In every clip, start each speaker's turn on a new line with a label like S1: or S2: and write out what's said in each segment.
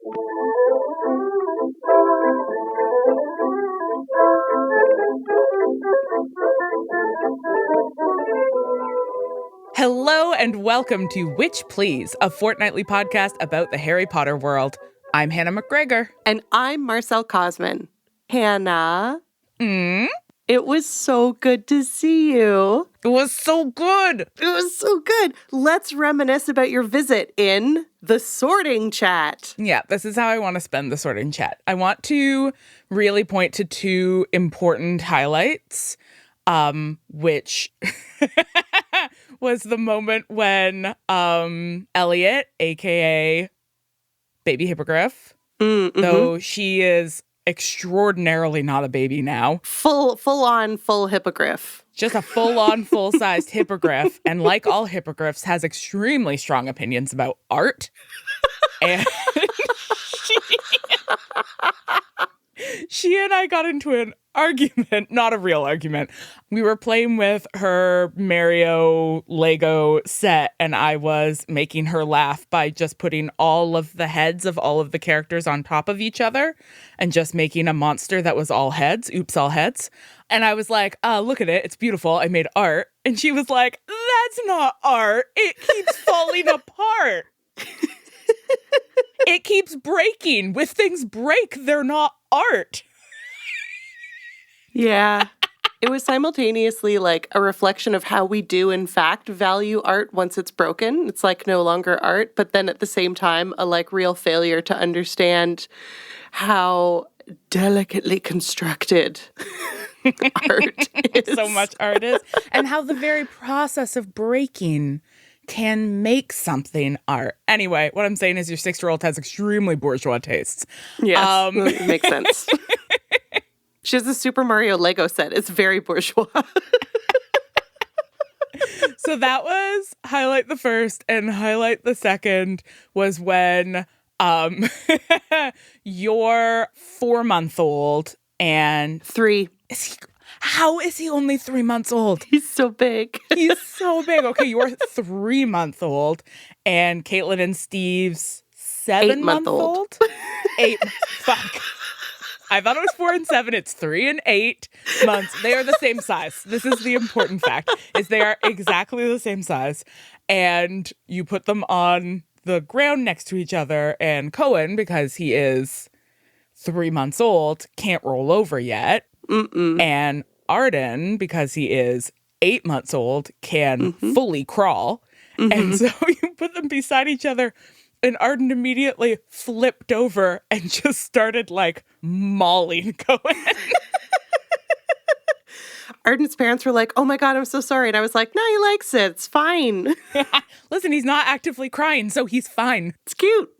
S1: Hello and welcome to Witch Please, a fortnightly podcast about the Harry Potter world. I'm Hannah McGregor.
S2: And I'm Marcel Cosman. Hannah. It was so good to see you.
S1: It was so good.
S2: It was so good. Let's reminisce about your visit in the sorting chat.
S1: Yeah, this is how I want to spend the sorting chat. I want to really point to two important highlights, which was the moment when Elliot, aka Baby Hippogriff, though she is extraordinarily not a baby now.
S2: Full hippogriff.
S1: Just a full-on, full-sized hippogriff, and like all hippogriffs, has extremely strong opinions about art. And she and I got into an argument, not a real argument. We were playing with her Mario Lego set, and I was making her laugh by just putting all of the heads of all of the characters on top of each other and just making a monster that was all heads. Oops, all heads. And I was like, look at it. It's beautiful. I made art. And she was like, that's not art. It keeps falling apart. It keeps breaking. When things break, they're not art.
S2: Yeah. It was simultaneously like a reflection of how we do, in fact, value art once it's broken. It's like no longer art, but then at the same time, a like real failure to understand how delicately constructed art is.
S1: So much art is. And how the very process of breaking can make something art. Anyway, what I'm saying is your 6-year-old has extremely bourgeois tastes.
S2: Yes, makes sense. She has a Super Mario Lego set. It's very bourgeois.
S1: So that was highlight the first, and highlight the second was when your 4-month-old and
S2: 3.
S1: How is he only 3 months old?
S2: He's so big.
S1: He's so big. Okay, you're 3-month-old, and Caitlin and Steve's 7-month-old? 8. Fuck. I thought it was 4 and 7. It's 3 and 8 months. They are the same size. This is the important fact, is they are exactly the same size. And you put them on the ground next to each other, and Cohen, because he is 3 months old, can't roll over yet. And Arden, because he is 8 months old, can fully crawl. And so you put them beside each other, and Arden immediately flipped over and just started like mauling Cohen.
S2: Arden's parents were like, oh my God, I'm so sorry. And I was like, no, he likes it. It's fine.
S1: Listen, he's not actively crying, so he's fine.
S2: It's cute.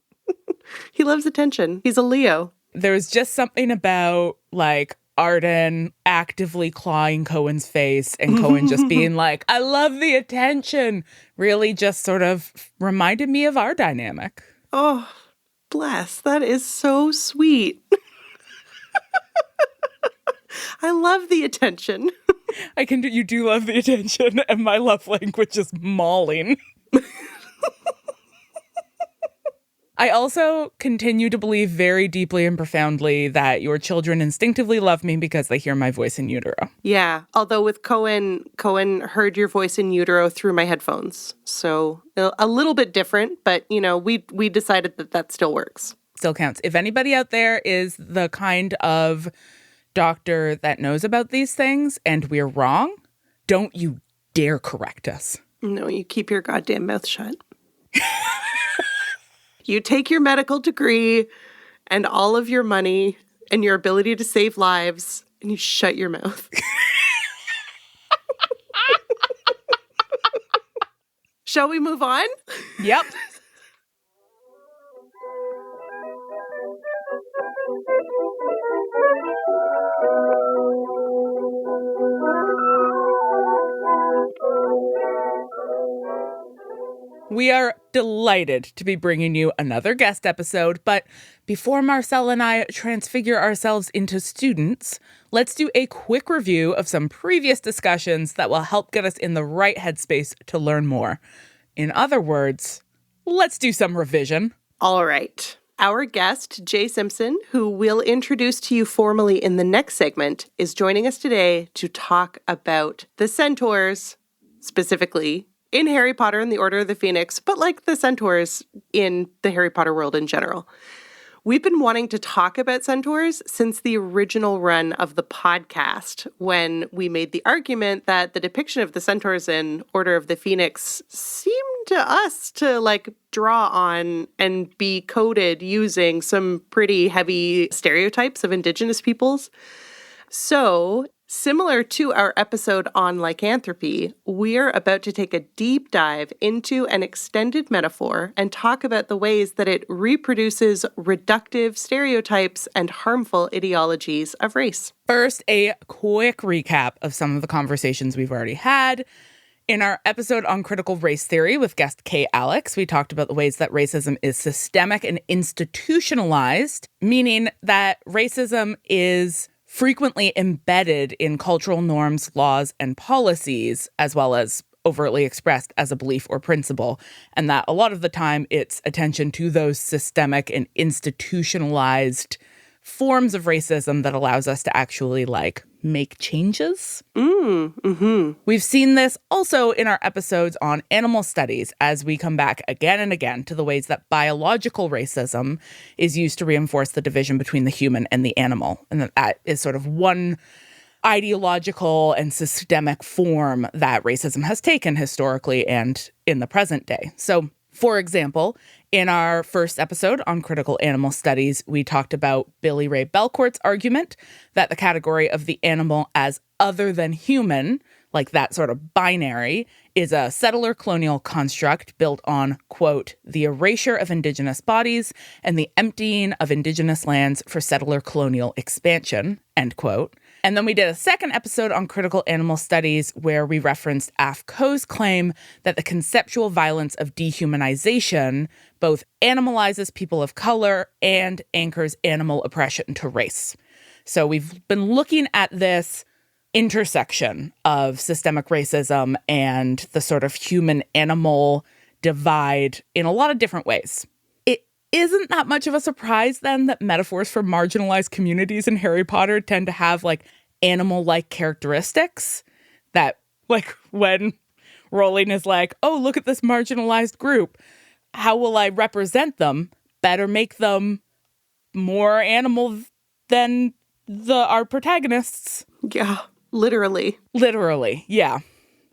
S2: He loves attention. He's a Leo.
S1: There was just something about like Arden actively clawing Cohen's face and Cohen just being like, I love the attention, really just sort of reminded me of our dynamic.
S2: Oh, bless. That is so sweet. I love the attention.
S1: You do love the attention, and my love language is mauling. I also continue to believe very deeply and profoundly that your children instinctively love me because they hear my voice in utero.
S2: Yeah, although with Cohen heard your voice in utero through my headphones. So a little bit different, but, you know, we decided that still works.
S1: Still counts. If anybody out there is the kind of doctor that knows about these things and we're wrong, don't you dare correct us.
S2: No, you keep your goddamn mouth shut. You take your medical degree and all of your money and your ability to save lives, and you shut your mouth. Shall we move on?
S1: Yep. We are delighted to be bringing you another guest episode, but before Marcel and I transfigure ourselves into students, let's do a quick review of some previous discussions that will help get us in the right headspace to learn more. In other words, let's do some revision.
S2: All right. Our guest, Jaye Simpson, who we'll introduce to you formally in the next segment, is joining us today to talk about the Centaurs, specifically in Harry Potter and the Order of the Phoenix, but like the Centaurs in the Harry Potter world in general. We've been wanting to talk about Centaurs since the original run of the podcast, when we made the argument that the depiction of the Centaurs in Order of the Phoenix seemed to us to draw on and be coded using some pretty heavy stereotypes of Indigenous peoples. So, similar to our episode on lycanthropy, we're about to take a deep dive into an extended metaphor and talk about the ways that it reproduces reductive stereotypes and harmful ideologies of race.
S1: First, a quick recap of some of the conversations we've already had. In our episode on critical race theory with guest Kay Alex, we talked about the ways that racism is systemic and institutionalized, meaning that racism is frequently embedded in cultural norms, laws, and policies, as well as overtly expressed as a belief or principle, and that a lot of the time it's attention to those systemic and institutionalized forms of racism that allows us to actually make changes. We've seen this also in our episodes on animal studies as we come back again and again to the ways that biological racism is used to reinforce the division between the human and the animal. And that is sort of one ideological and systemic form that racism has taken historically and in the present day. So, for example, in our first episode on critical animal studies, we talked about Billy Ray Belcourt's argument that the category of the animal as other than human, like that sort of binary, is a settler colonial construct built on, quote, the erasure of Indigenous bodies and the emptying of Indigenous lands for settler colonial expansion, end quote. And then we did a second episode on critical animal studies where we referenced Af Ko's claim that the conceptual violence of dehumanization both animalizes people of color and anchors animal oppression to race. So we've been looking at this intersection of systemic racism and the sort of human-animal divide in a lot of different ways. It isn't that much of a surprise, then, that metaphors for marginalized communities in Harry Potter tend to have, animal-like characteristics that, when Rowling is oh, look at this marginalized group. How will I represent them? Better make them more animal than our protagonists.
S2: Yeah. Literally,
S1: yeah.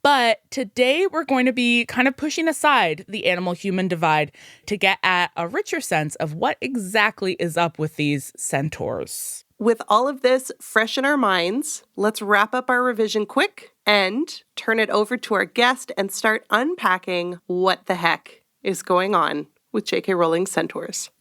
S1: But today we're going to be kind of pushing aside the animal-human divide to get at a richer sense of what exactly is up with these centaurs.
S2: With all of this fresh in our minds, let's wrap up our revision quick and turn it over to our guest and start unpacking what the heck is going on with J.K. Rowling's Centaurs.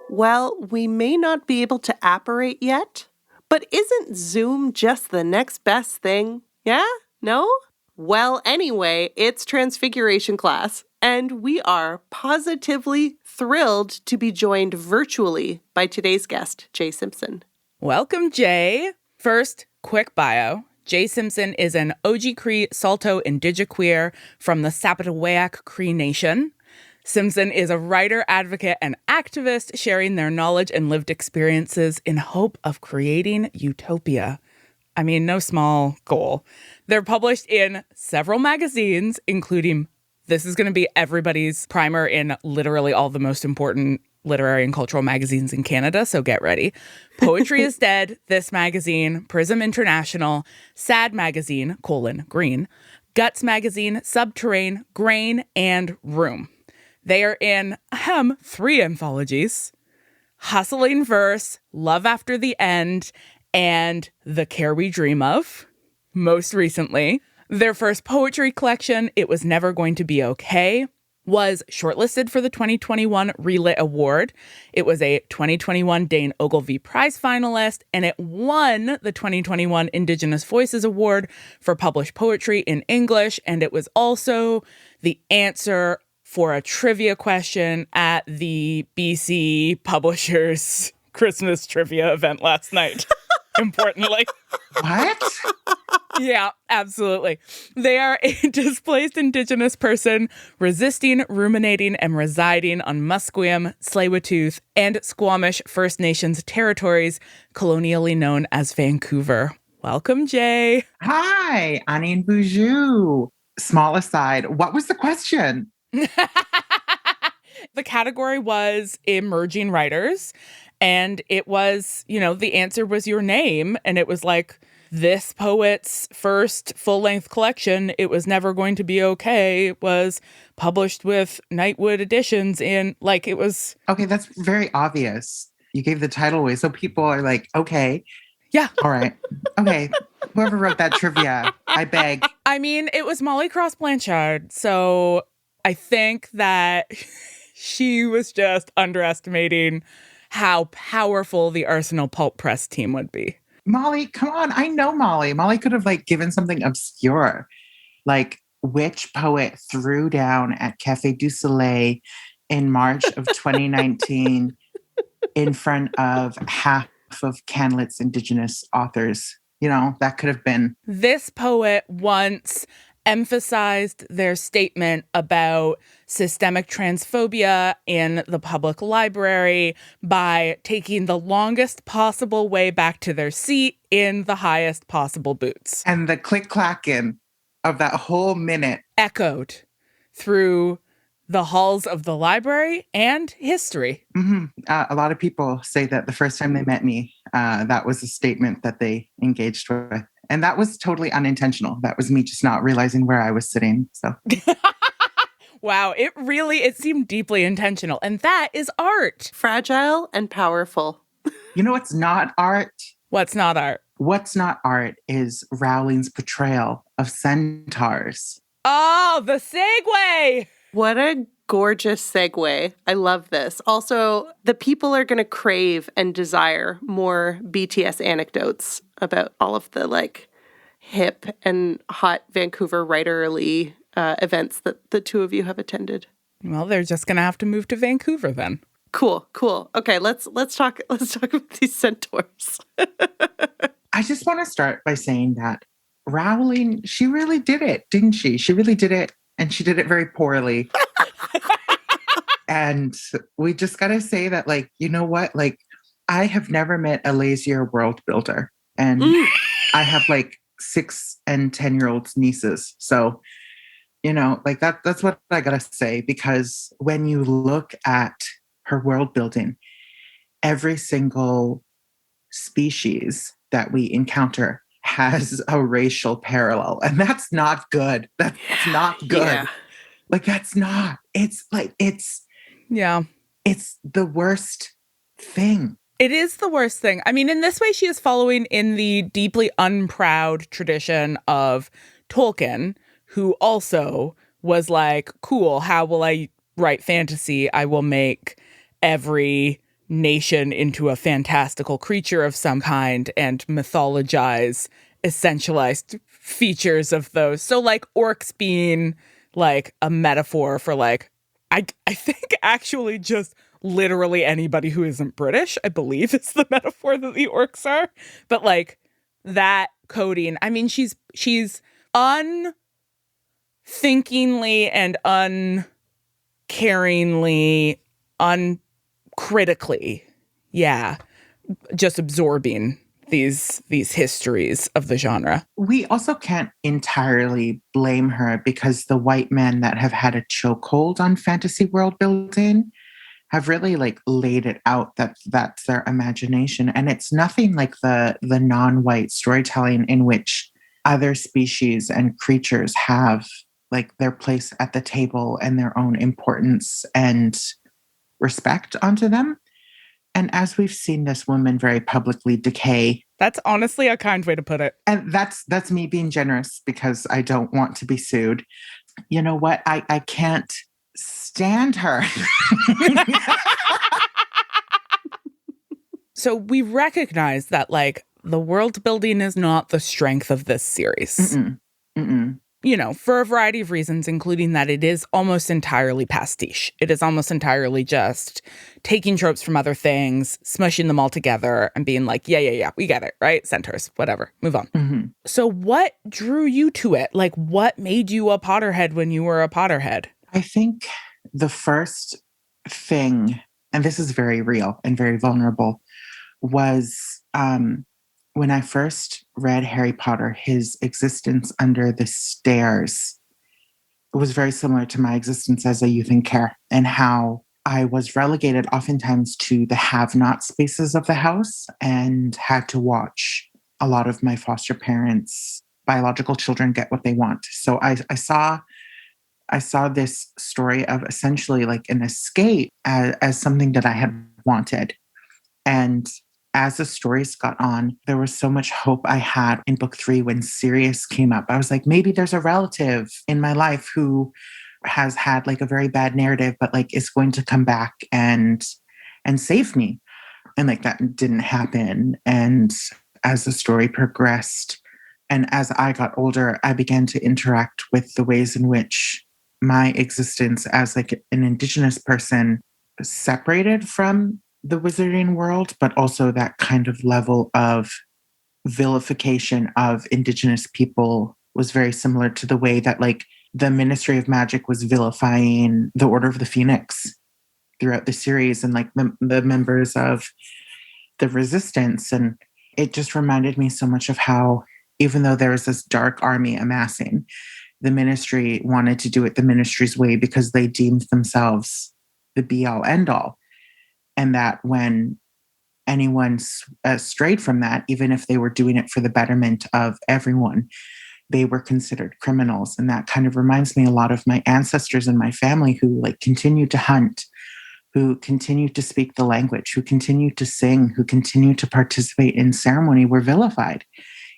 S2: Well, we may not be able to apparate yet, but isn't Zoom just the next best thing? Yeah? No? Well, anyway, it's Transfiguration class, and we are positively thrilled to be joined virtually by today's guest, Jaye Simpson.
S1: Welcome, Jaye. First, quick bio. Jaye Simpson is an Oji-Cree Saulteaux Indigiqueer from the Sapotaweyak Cree Nation. Simpson is a writer, advocate, and activist sharing their knowledge and lived experiences in hope of creating utopia. I mean, no small goal. They're published in several magazines, including, this is going to be everybody's primer in literally all the most important literary and cultural magazines in Canada, so get ready. Poetry is Dead, This Magazine, PRISM International, Sad Magazine, Green, Guts Magazine, SubTerrain, Grain, and Room. They are in 3 anthologies: Hustling Verse, Love After the End, and The Care We Dream Of. Most recently, their first poetry collection, It Was Never Going to Be Okay, was shortlisted for the 2021 Relit Award. It was a 2021 Dane Ogilvy Prize finalist, and it won the 2021 Indigenous Voices Award for published poetry in English, and it was also the answer for a trivia question at the BC Publishers Christmas trivia event last night. importantly.
S3: What?
S1: Yeah, absolutely. They are a displaced Indigenous person resisting, ruminating, and residing on Musqueam, Tsleil-Waututh, and Squamish First Nations territories, colonially known as Vancouver. Welcome, Jay.
S3: Hi, Annie and Boujou. Small aside, what was the question?
S1: The category was emerging writers, and it was, the answer was your name, and it was like, this poet's first full-length collection, It Was Never Going to Be Okay, was published with Nightwood Editions it was...
S3: Okay, that's very obvious. You gave the title away, so people are like, okay.
S1: Yeah.
S3: All right. Okay. Whoever wrote that trivia, I beg.
S1: I mean, it was Molly Cross Blanchard, so I think that she was just underestimating how powerful the Arsenal Pulp Press team would be.
S3: Molly, come on. I know Molly. Molly could have given something obscure, like which poet threw down at Café du Soleil in March of 2019 in front of half of Canlet's Indigenous authors. That could have been.
S1: This poet once emphasized their statement about systemic transphobia in the public library by taking the longest possible way back to their seat in the highest possible boots.
S3: And the click-clacking of that whole minute
S1: echoed through the halls of the library and history.
S3: Mm-hmm. A lot of people say that the first time they met me, that was a statement that they engaged with. And that was totally unintentional. That was me just not realizing where I was sitting. So,
S1: wow, it seemed deeply intentional. And that is art.
S2: Fragile and powerful.
S3: You know what's not art?
S1: What's not art?
S3: What's not art is Rowling's portrayal of centaurs.
S1: Oh, the segue!
S2: What a gorgeous segue. I love this. Also, the people are going to crave and desire more BTS anecdotes about all of the hip and hot Vancouver writerly events that the two of you have attended.
S1: Well, they're just going to have to move to Vancouver then.
S2: Cool. Okay, let's talk about these centaurs.
S3: I just want to start by saying that Rowling, she really did it, didn't she? She really did it, and she did it very poorly. And we just got to say that, you know what? I have never met a lazier world builder. And I have 6 and 10-year-old nieces. So, that's what I got to say. Because when you look at her world building, every single species that we encounter has a racial parallel. And that's not good. That's not good.
S2: Yeah.
S3: That's not.
S1: Yeah.
S3: It's the worst thing.
S1: It is the worst thing. I mean, in this way, she is following in the deeply unproud tradition of Tolkien, who also was like, cool, how will I write fantasy? I will make every nation into a fantastical creature of some kind and mythologize essentialized features of those. So orcs being a metaphor for I think actually just literally anybody who isn't British, I believe is the metaphor that the orcs are. But that coding, I mean, she's unthinkingly and uncaringly, uncritically, just absorbing these histories of the genre.
S3: We also can't entirely blame her because the white men that have had a chokehold on fantasy world building have really laid it out that that's their imagination. And it's nothing like the non-white storytelling in which other species and creatures have their place at the table and their own importance and respect onto them. And as we've seen this woman very publicly decay.
S1: That's honestly a kind way to put it.
S3: And that's me being generous because I don't want to be sued. You know what? I can't stand her.
S1: So we recognize that the world building is not the strength of this series.
S3: Mm-mm. Mm-mm.
S1: for a variety of reasons, including that it is almost entirely pastiche. It is almost entirely just taking tropes from other things, smushing them all together and being like, yeah, we get it, right? Centaurs, whatever, move on.
S3: Mm-hmm.
S1: So what drew you to it? Like, what made you a Potterhead when you were a Potterhead?
S3: I think the first thing, and this is very real and very vulnerable, was when I first read Harry Potter, his existence under the stairs was very similar to my existence as a youth in care, and how I was relegated oftentimes to the have-not spaces of the house and had to watch a lot of my foster parents' biological children get what they want. So I saw this story of essentially like an escape as something that I had wanted. And as the stories got on, there was so much hope I had in book 3 when Sirius came up. I was like, maybe there's a relative in my life who has had like a very bad narrative, but like is going to come back and save me. And like that didn't happen. And as the story progressed and as I got older, I began to interact with the ways in which my existence as like an Indigenous person separated from the wizarding world, but also that kind of level of vilification of Indigenous people was very similar to the way that like the Ministry of Magic was vilifying the Order of the Phoenix throughout the series and like the members of the Resistance. And it just reminded me so much of how, even though there was this dark army amassing, the Ministry wanted to do it the Ministry's way because they deemed themselves the be-all, end-all. And that when anyone strayed from that, even if they were doing it for the betterment of everyone, they were considered criminals. And that kind of reminds me a lot of my ancestors and my family who like continued to hunt, who continued to speak the language, who continued to sing, who continued to participate in ceremony were vilified,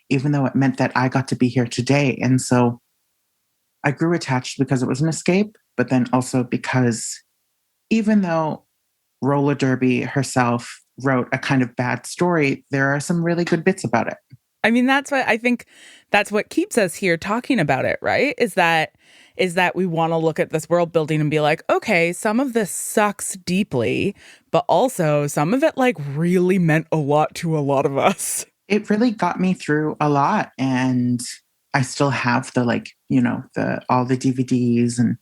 S3: even though it meant that I got to be here today. And so I grew attached because it was an escape, but then also because even though Roller Derby herself wrote a kind of bad story, there are some really good bits about it.
S1: I mean, that's what I think that's what keeps us here talking about it, right? Is that we want to look at this world building and be like, okay, some of this sucks deeply, but also some of it like really meant a lot to a lot of us.
S3: It really got me through a lot. And I still have the like, all the DVDs. And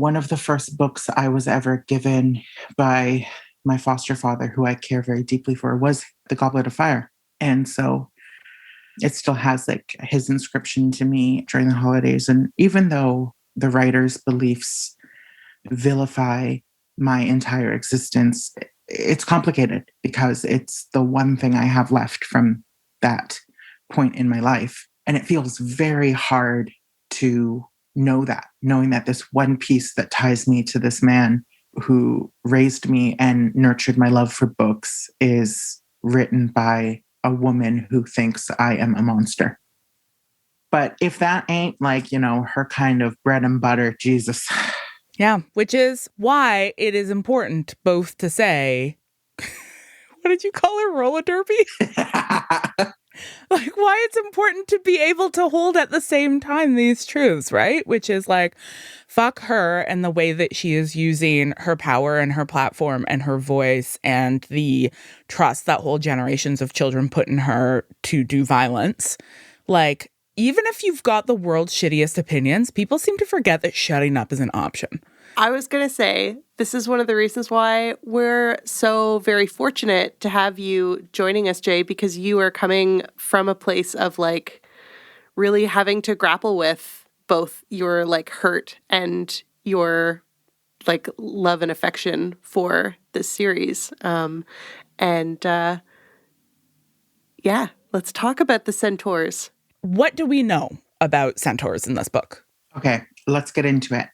S3: one of the first books I was ever given by my foster father, who I care very deeply for, was The Goblet of Fire. And so it still has like his inscription to me during the holidays. And even though the writer's beliefs vilify my entire existence, it's complicated because it's the one thing I have left from that point in my life. And it feels very hard to knowing that this one piece that ties me to this man who raised me and nurtured my love for books is written by a woman who thinks I am a monster. But if that ain't like, her kind of bread and butter, Jesus.
S1: Yeah, which is why it is important both to say, what did you call her, roller derby? Like, why it's important to be able to hold at the same time these truths, right? Which is like, fuck her and the way that she is using her power and her platform and her voice and the trust that whole generations of children put in her to do violence. Like, even if you've got the world's shittiest opinions, people seem to forget that shutting up is an option.
S2: I was going to say, this is one of the reasons why we're so very fortunate to have you joining us, Jay, because you are coming from a place of like really having to grapple with both your like hurt and your like love and affection for this series. Yeah, let's talk about the Centaurs.
S1: What do we know about Centaurs in this book?
S3: Okay, let's get into it.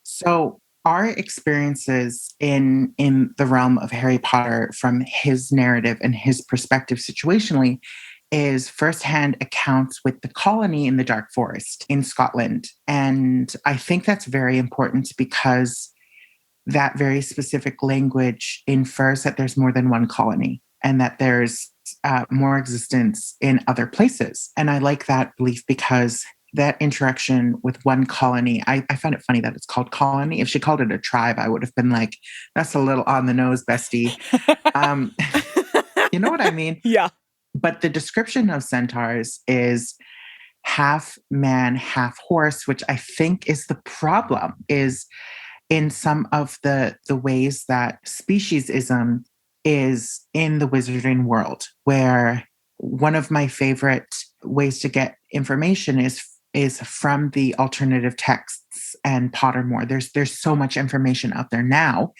S3: So our experiences in the realm of Harry Potter from his narrative and his perspective situationally is firsthand accounts with the colony in the Dark Forest in Scotland. And I think that's very important because that very specific language infers that there's more than one colony and that there's more existence in other places. And I like that belief because that interaction with one colony, I find it funny that it's called colony. If she called it a tribe, I would have been like, that's a little on the nose, bestie. You know what I mean?
S1: Yeah.
S3: But the description of centaurs is half man, half horse, which I think is the problem, is in some of the ways that speciesism is in the wizarding world, where one of my favorite ways to get information is from the alternative texts and Pottermore. There's so much information out there now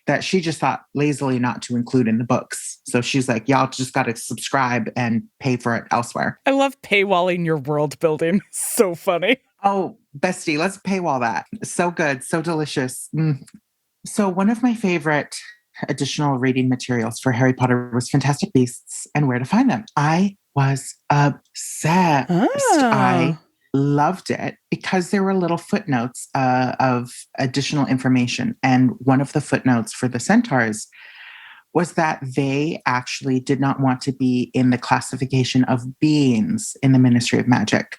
S3: that she just thought lazily not to include in the books. So she's like, y'all just got to subscribe and pay for it elsewhere.
S1: I love paywalling your world building. So funny.
S3: Oh, bestie, let's paywall that. So good, so delicious. So one of my favorite additional reading materials for Harry Potter was Fantastic Beasts and Where to Find Them. I was obsessed. I loved it because there were little footnotes of additional information. And one of the footnotes for the Centaurs was that they actually did not want to be in the classification of beings in the Ministry of Magic,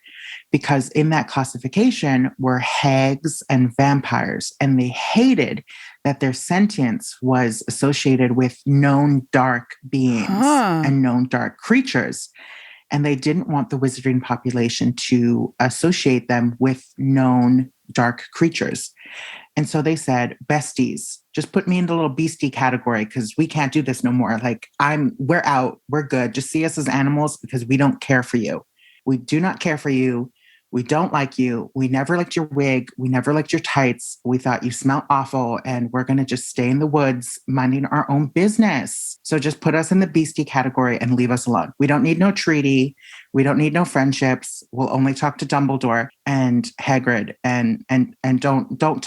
S3: because in that classification were hags and vampires, and they hated that their sentience was associated with known dark beings and known dark creatures. And they didn't want the wizarding population to associate them with known dark creatures. And so they said, besties, just put me in the little beastie category because we can't do this no more. Like, we're out, we're good. Just see us as animals because we don't care for you. We do not care for you. We don't like you. We never liked your wig. We never liked your tights. We thought you smelled awful, and we're going to just stay in the woods minding our own business. So just put us in the beastie category and leave us alone. We don't need no treaty. We don't need no friendships. We'll only talk to Dumbledore and Hagrid, and don't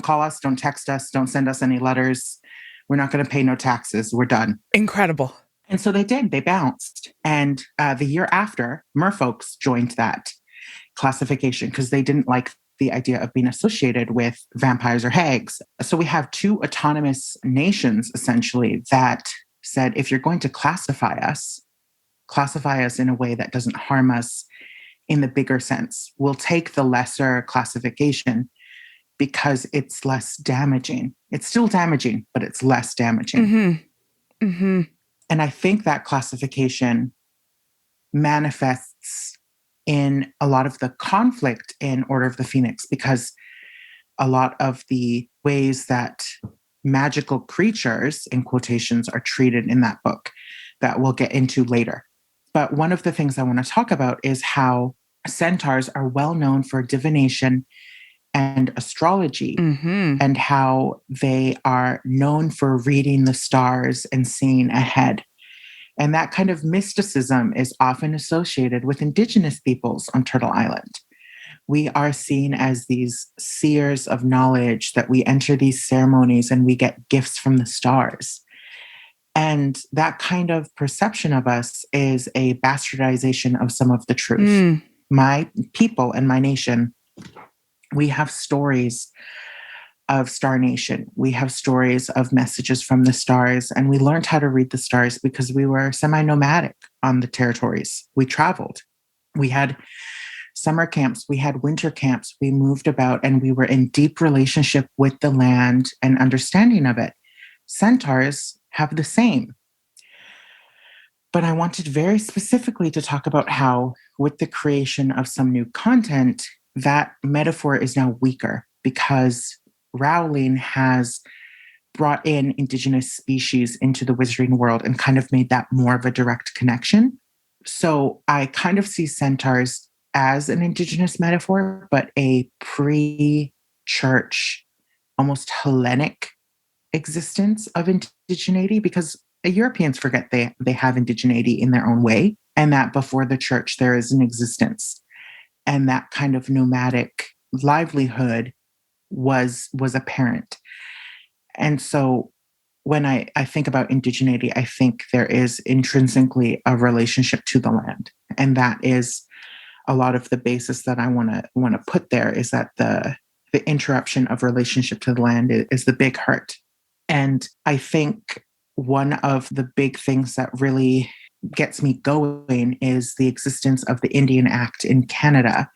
S3: call us, don't text us, don't send us any letters. We're not going to pay no taxes. We're done.
S1: Incredible.
S3: And so they did. They bounced. And the year after, merfolks joined that classification because they didn't like the idea of being associated with vampires or hags. So we have two autonomous nations, essentially, that said, if you're going to classify us in a way that doesn't harm us in the bigger sense. We'll take the lesser classification because it's less damaging. It's still damaging, but it's less damaging.
S1: Mm-hmm. Mm-hmm.
S3: And I think that classification manifests in a lot of the conflict in Order of the Phoenix, because a lot of the ways that magical creatures, in quotations, are treated in that book that we'll get into later. But one of the things I want to talk about is how centaurs are well known for divination and astrology, and how they are known for reading the stars and seeing ahead. And that kind of mysticism is often associated with Indigenous peoples on Turtle Island. We are seen as these seers of knowledge, that we enter these ceremonies and we get gifts from the stars. And that kind of perception of us is a bastardization of some of the truth. My people and my nation, we have stories of Star Nation. We have stories of messages from the stars, and we learned how to read the stars because we were semi-nomadic on the territories. We traveled. We had summer camps. We had winter camps. We moved about, and we were in deep relationship with the land and understanding of it. Centaurs have the same. But I wanted very specifically to talk about how, with the creation of some new content, that metaphor is now weaker because Rowling has brought in Indigenous species into the wizarding world and kind of made that more of a direct connection. So I kind of see centaurs as an Indigenous metaphor, but a pre-church, almost Hellenic existence of indigeneity, because Europeans forget they have indigeneity in their own way, and that before the church there is an existence. And that kind of nomadic livelihood was apparent. And so when I think about indigeneity, I think there is intrinsically a relationship to the land. And that is a lot of the basis that I want to put there, is that the interruption of relationship to the land is the big hurt. And I think one of the big things that really gets me going is the existence of the Indian Act in Canada,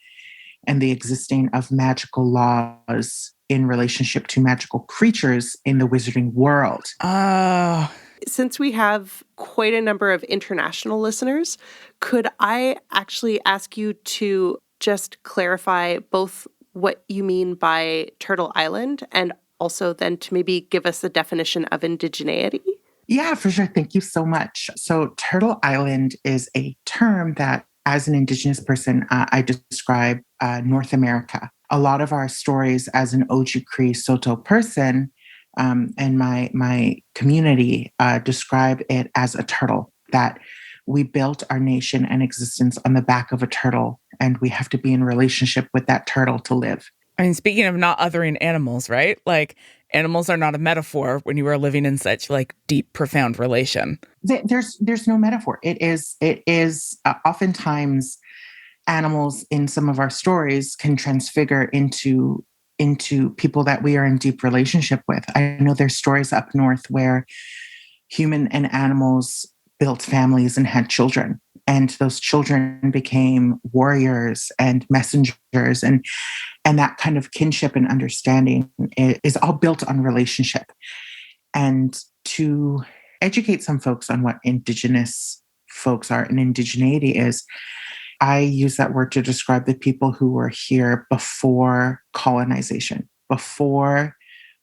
S3: and the existing of magical laws in relationship to magical creatures in the wizarding world.
S2: Since we have quite a number of international listeners, could I actually ask you to just clarify both what you mean by Turtle Island and also then to maybe give us a definition of indigeneity?
S3: Yeah, for sure. Thank you so much. So Turtle Island is a term that, as an Indigenous person, I describe North America. A lot of our stories as an Oji-Cree Saulteaux person and my community describe it as a turtle, that we built our nation and existence on the back of a turtle, and we have to be in relationship with that turtle to live.
S1: I mean, speaking of not othering animals, right? Like, animals are not a metaphor when you are living in such like deep, profound relation.
S3: There's no metaphor. It is oftentimes animals in some of our stories can transfigure into people that we are in deep relationship with. I know there's stories up north where human and animals built families and had children, and those children became warriors and messengers, and that kind of kinship and understanding is all built on relationship. And to educate some folks on what Indigenous folks are and indigeneity is, I use that word to describe the people who were here before colonization, before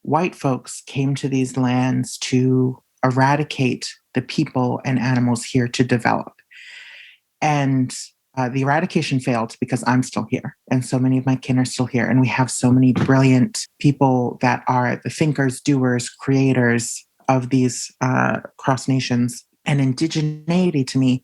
S3: white folks came to these lands to eradicate the people and animals here to develop. And the eradication failed because I'm still here. And so many of my kin are still here. And we have so many brilliant people that are the thinkers, doers, creators of these cross nations. And indigeneity to me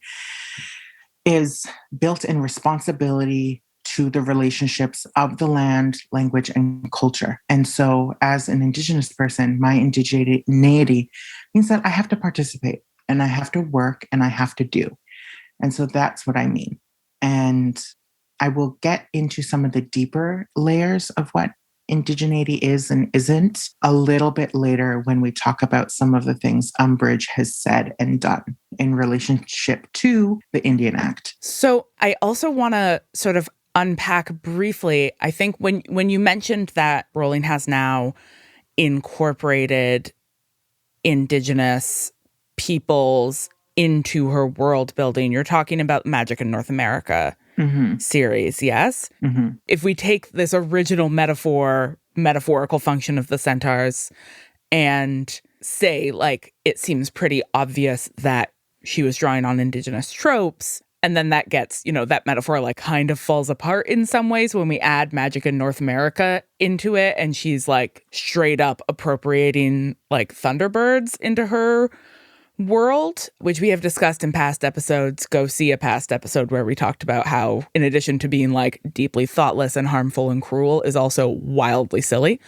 S3: is built in responsibility to the relationships of the land, language, and culture. And so as an Indigenous person, my indigeneity means that I have to participate and I have to work and I have to do. And so that's what I mean. And I will get into some of the deeper layers of what indigeneity is and isn't a little bit later when we talk about some of the things Umbridge has said and done in relationship to the Indian Act.
S1: So I also want to sort of unpack briefly, I think when you mentioned that Rowling has now incorporated Indigenous peoples into her world building, you're talking about Magic in North America series, yes?
S3: Mm-hmm.
S1: If we take this original metaphorical function of the Centaurs and say, like, it seems pretty obvious that she was drawing on Indigenous tropes, and then that gets, that metaphor like kind of falls apart in some ways when we add Magic in North America into it, and she's like straight up appropriating like Thunderbirds into her world, which we have discussed in past episodes. Go see a past episode where we talked about how, in addition to being like deeply thoughtless and harmful and cruel, is also wildly silly.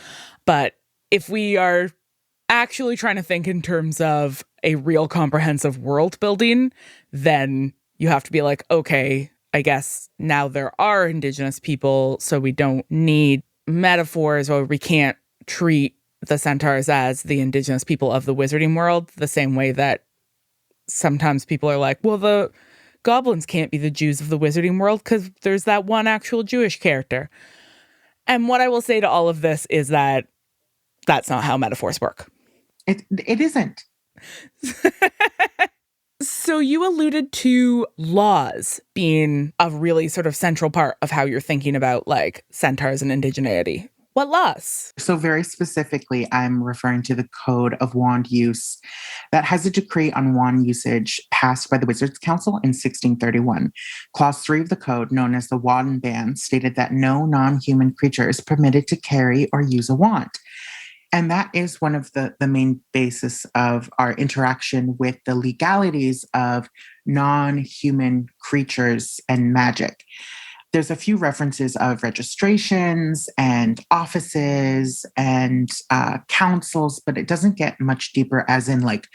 S1: But if we are actually trying to think in terms of a real comprehensive world building, then you have to be like, okay, I guess now there are Indigenous people, so we don't need metaphors, or we can't treat the Centaurs as the Indigenous people of the wizarding world, the same way that sometimes people are like, well, the goblins can't be the Jews of the wizarding world because there's that one actual Jewish character. And what I will say to all of this is that that's not how metaphors work.
S3: It isn't.
S1: So you alluded to laws being a really sort of central part of how you're thinking about like Centaurs and indigeneity. What laws?
S3: So very specifically, I'm referring to the Code of Wand Use that has a decree on wand usage passed by the Wizards Council in 1631. Clause 3 of the code, known as the Wand Ban, stated that no non-human creature is permitted to carry or use a wand. And that is one of the main basis of our interaction with the legalities of non-human creatures and magic. There's a few references of registrations and offices and councils, but it doesn't get much deeper, as in like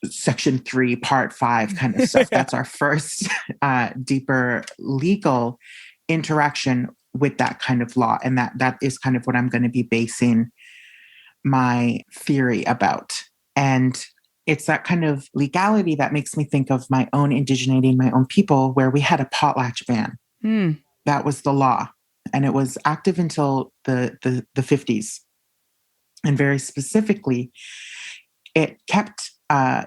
S3: Section 3, Part 5 kind of stuff. That's our first deeper legal interaction with that kind of law. And that is kind of what I'm going to be basing my theory about. And it's that kind of legality that makes me think of my own indigeneity and my own people, where we had a potlatch ban. That was the law. and it was active until the 50s. And very specifically, it kept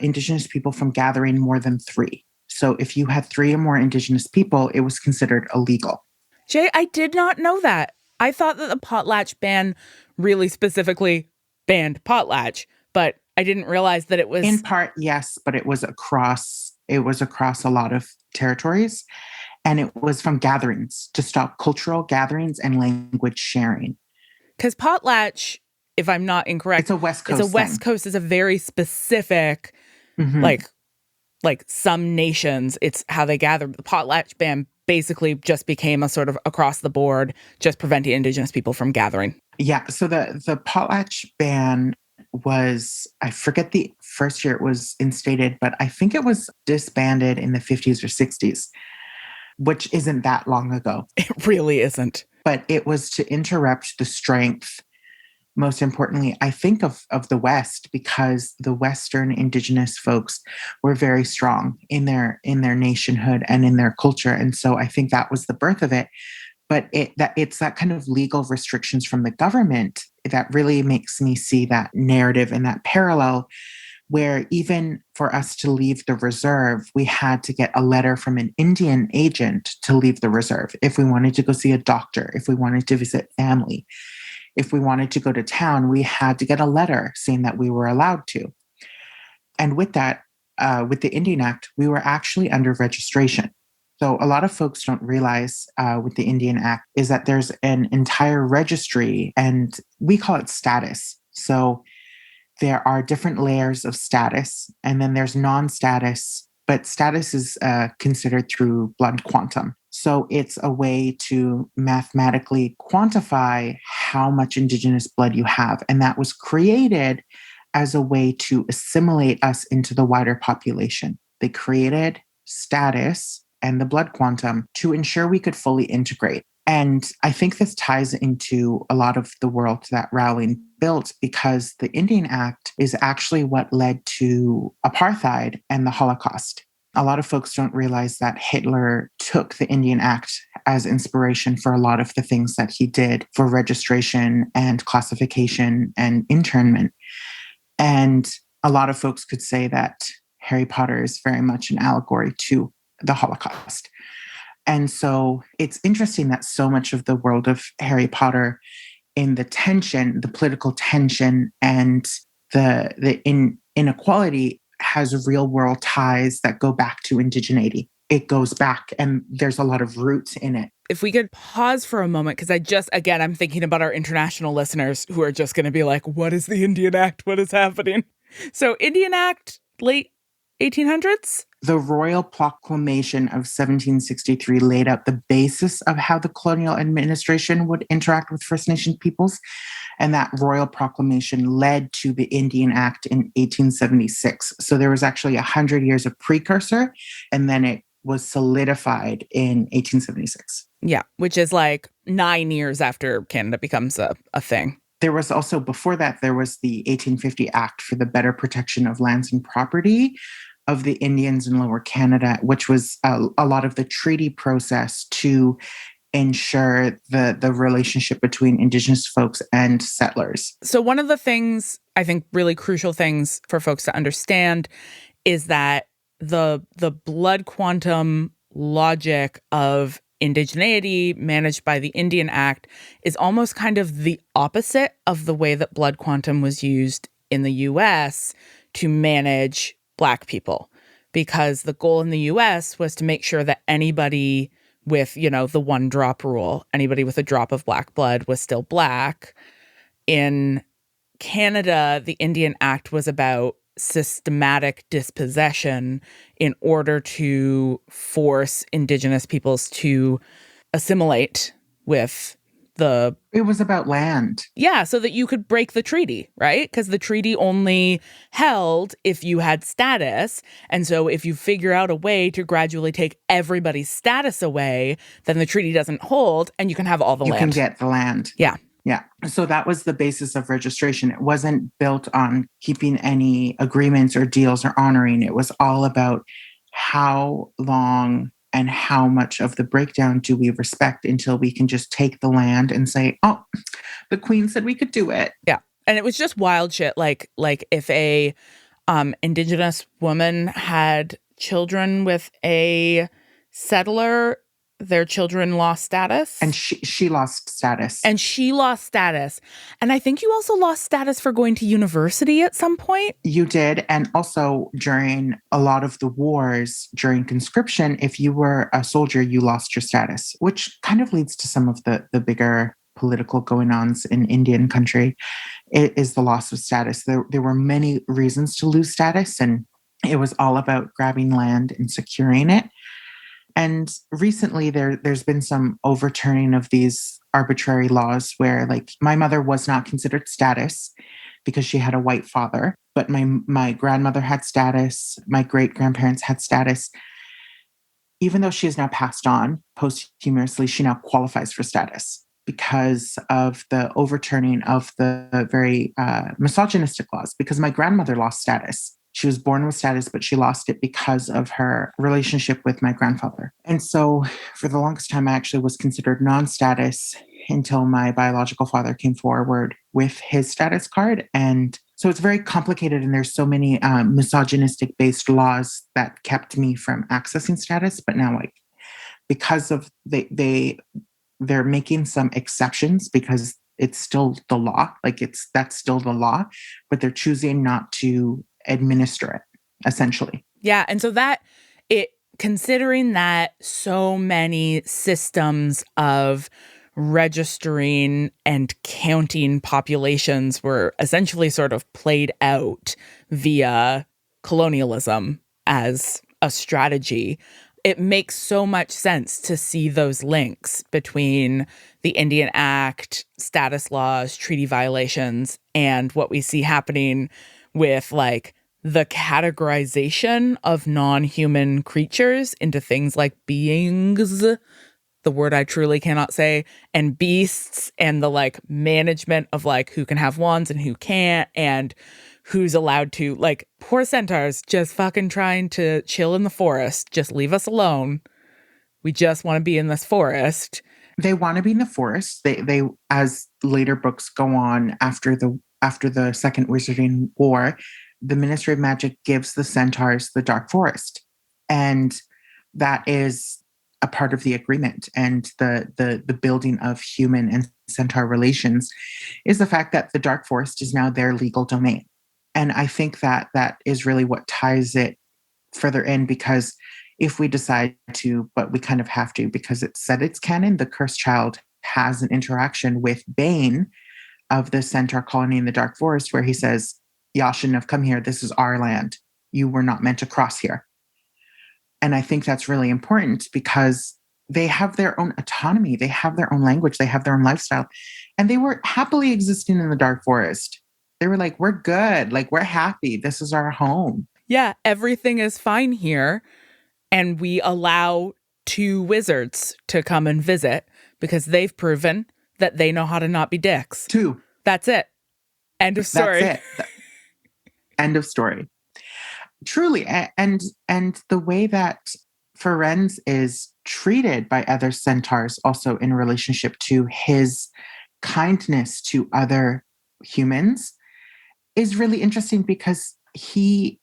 S3: Indigenous people from gathering more than 3. So if you had 3 or more Indigenous people, it was considered illegal.
S1: Jay, I did not know that. I thought that the potlatch ban really specifically banned potlatch, but I didn't realize that it was...
S3: In part, yes, but it was across a lot of territories. And it was from gatherings to stop cultural gatherings and language sharing.
S1: Because potlatch, if I'm not incorrect,
S3: it's a West Coast
S1: West Coast is a very specific, like some nations, it's how they gather. The potlatch ban basically just became a sort of across the board, just preventing Indigenous people from gathering.
S3: Yeah. So the potlatch ban was, I forget the first year it was instated, but I think it was disbanded in the 50s or 60s, which isn't that long ago.
S1: It really isn't.
S3: But it was to interrupt the strength, most importantly, I think of the West, because the Western Indigenous folks were very strong in their nationhood and in their culture. And so I think that was the birth of it. But it's that kind of legal restrictions from the government that really makes me see that narrative and that parallel, where even for us to leave the reserve, we had to get a letter from an Indian agent to leave the reserve. If we wanted to go see a doctor, if we wanted to visit family, if we wanted to go to town, we had to get a letter saying that we were allowed to. And with that, with the Indian Act, we were actually under registration. So a lot of folks don't realize with the Indian Act is that there's an entire registry, and we call it status. So there are different layers of status, and then there's non-status, but status is considered through blood quantum. So it's a way to mathematically quantify how much Indigenous blood you have. And that was created as a way to assimilate us into the wider population. They created status and the blood quantum to ensure we could fully integrate. And I think this ties into a lot of the world that Rowling built, because the Indian Act is actually what led to apartheid and the Holocaust. A lot of folks don't realize that Hitler took the Indian Act as inspiration for a lot of the things that he did for registration and classification and internment. And a lot of folks could say that Harry Potter is very much an allegory to the Holocaust. And so it's interesting that so much of the world of Harry Potter, in the tension, the political tension, and the inequality, has real world ties that go back to indigeneity. It goes back, and there's a lot of roots in it.
S1: If we could pause for a moment, because I'm thinking about our international listeners who are just going to be like, what is the Indian Act? What is happening? So Indian Act, late 1800s?
S3: The Royal Proclamation of 1763 laid out the basis of how the colonial administration would interact with First Nation peoples. And that Royal Proclamation led to the Indian Act in 1876. So there was actually 100 years of precursor, and then it was solidified in 1876.
S1: Yeah, which is like 9 years after Canada becomes a thing.
S3: There was also, before that, there was the 1850 Act for the Better Protection of Lands and Property of the Indians in Lower Canada, which was a lot of the treaty process to ensure the relationship between Indigenous folks and settlers.
S1: So one of the things, I think really crucial things for folks to understand is that the blood quantum logic of indigeneity managed by the Indian Act is almost kind of the opposite of the way that blood quantum was used in the US to manage Black people. Because the goal in the US was to make sure that anybody with, the 1 drop rule, anybody with a drop of Black blood was still Black. In Canada, the Indian Act was about systematic dispossession in order to force Indigenous peoples to assimilate with the...
S3: It was about land.
S1: Yeah, so that you could break the treaty, right? Because the treaty only held if you had status. And so if you figure out a way to gradually take everybody's status away, then the treaty doesn't hold and you can have all the land.
S3: You can get the land.
S1: Yeah.
S3: Yeah. So that was the basis of registration. It wasn't built on keeping any agreements or deals or honoring. It was all about how long and how much of the breakdown do we respect until we can just take the land and say, oh, the queen said we could do it.
S1: Yeah. And it was just wild shit. Like if a indigenous woman had children with a settler, their children lost status.
S3: And she lost status.
S1: And she lost status. And I think you also lost status for going to university at some point.
S3: You did. And also during a lot of the wars, during conscription, if you were a soldier, you lost your status, which kind of leads to some of the bigger political going-ons in Indian country. It is the loss of status. There were many reasons to lose status, and it was all about grabbing land and securing it. And recently there's been some overturning of these arbitrary laws where, like, my mother was not considered status because she had a white father, but my grandmother had status, my great-grandparents had status. Even though she is now passed on posthumously, she now qualifies for status because of the overturning of the very misogynistic laws, because my grandmother lost status. She was born with status, but she lost it because of her relationship with my grandfather. And so for the longest time, I actually was considered non-status until my biological father came forward with his status card. And so it's very complicated, and there's so many misogynistic-based laws that kept me from accessing status. But now, like, because of they're making some exceptions because it's still the law. Like, that's still the law, but they're choosing not to administer it, essentially.
S1: Yeah. And so considering that so many systems of registering and counting populations were essentially sort of played out via colonialism as a strategy, it makes so much sense to see those links between the Indian Act, status laws, treaty violations, and what we see happening with, like, the categorization of non-human creatures into things like beings, the word I truly cannot say, and beasts, and the, like, management of, like, who can have wands and who can't, and who's allowed to, like, poor centaurs just fucking trying to chill in the forest. Just leave us alone. We just want to be in this forest.
S3: They want to be in the forest. They as later books go on after the Second Wizarding War, the Ministry of Magic gives the centaurs the Dark Forest. And that is a part of the agreement. And the building of human and centaur relations is the fact that the Dark Forest is now their legal domain. And I think that is really what ties it further in, because if we decide to, but we kind of have to, because it's said it's canon, the cursed child has an interaction with Bane of the centaur colony in the Dark Forest, where he says, y'all shouldn't have come here. This is our land. You were not meant to cross here. And I think that's really important because they have their own autonomy. They have their own language. They have their own lifestyle. And they were happily existing in the Dark Forest. They were like, we're good. Like, we're happy. This is our home.
S1: Yeah, everything is fine here. And we allow 2 wizards to come and visit because they've proven that they know how to not be dicks.
S3: 2.
S1: That's it. End of story.
S3: That's it. End of story. Truly. And the way that Firenze is treated by other centaurs, also in relationship to his kindness to other humans, is really interesting because he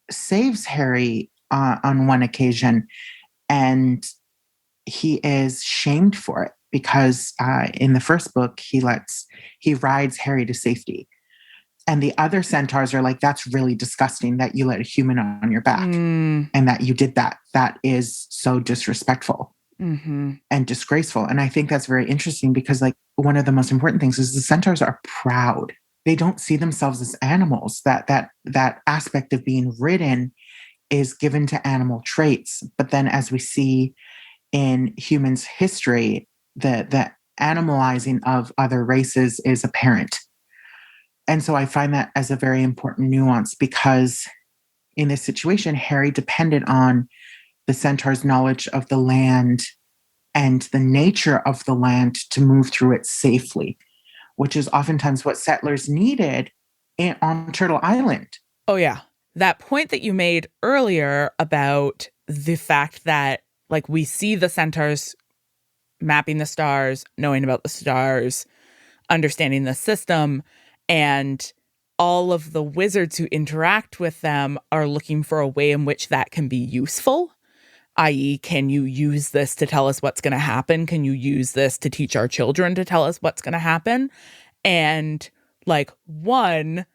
S3: saves Harry on one occasion, and he is shamed for it because in the first book he rides Harry to safety, and the other centaurs are like, that's really disgusting that you let a human on your back and that you did that. That is so disrespectful and disgraceful. And I think that's very interesting because, like, one of the most important things is the centaurs are proud. They don't see themselves as animals. That aspect of being ridden is given to animal traits. But then, as we see in humans' history, the animalizing of other races is apparent. And so I find that as a very important nuance, because in this situation, Harry depended on the centaur's knowledge of the land and the nature of the land to move through it safely, which is oftentimes what settlers needed on Turtle Island.
S1: Oh, yeah. That point that you made earlier about the fact that like we see the centaurs mapping the stars, knowing about the stars, understanding the system, and all of the wizards who interact with them are looking for a way in which that can be useful, i.e., can you use this to tell us what's going to happen? Can you use this to teach our children to tell us what's going to happen? And like, one,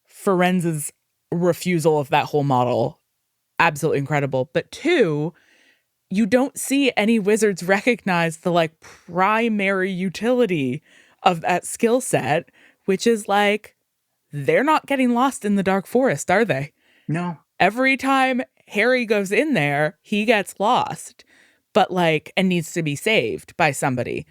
S1: Firenze's refusal of that whole model, absolutely incredible. But two, you don't see any wizards recognize the like primary utility of that skill set, which is like, they're not getting lost in the dark forest, are they?
S3: No.
S1: Every time Harry goes in there, he gets lost, but like, and needs to be saved by somebody.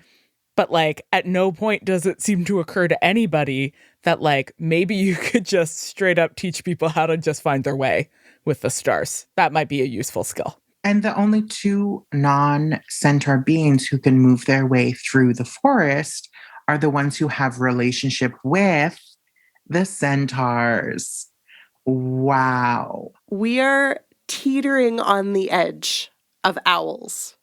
S1: But like, at no point does it seem to occur to anybody that like, maybe you could just straight up teach people how to just find their way with the stars. That might be a useful skill.
S3: And the only two non-centaur beings who can move their way through the forest are the ones who have relationship with the centaurs. Wow.
S2: We are teetering on the edge of owls.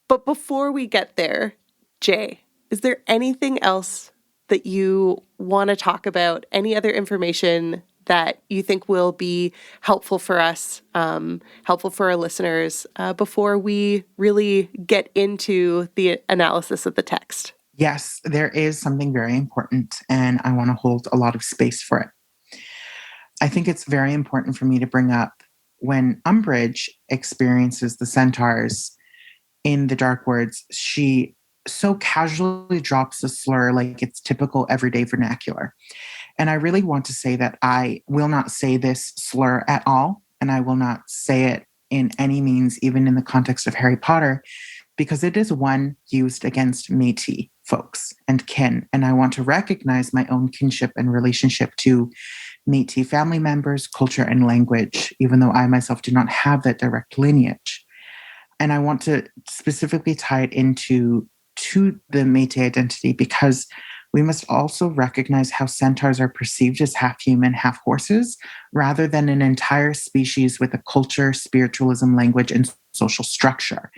S2: But before we get there, Jay, is there anything else that you want to talk about? Any other information that you think will be helpful for us, helpful for our listeners, before we really get into the analysis of the text?
S3: Yes, there is something very important, and I want to hold a lot of space for it. I think it's very important for me to bring up when Umbridge experiences the centaurs in the Dark Woods, she so casually drops a slur like it's typical everyday vernacular. And I really want to say that I will not say this slur at all, and I will not say it in any means, even in the context of Harry Potter, because it is one used against Métis folks and kin. And I want to recognize my own kinship and relationship to Métis family members, culture, and language, even though I myself do not have that direct lineage. And I want to specifically tie it into the Métis identity, because we must also recognize how centaurs are perceived as half human, half horses, rather than an entire species with a culture, spiritualism, language, and social structure.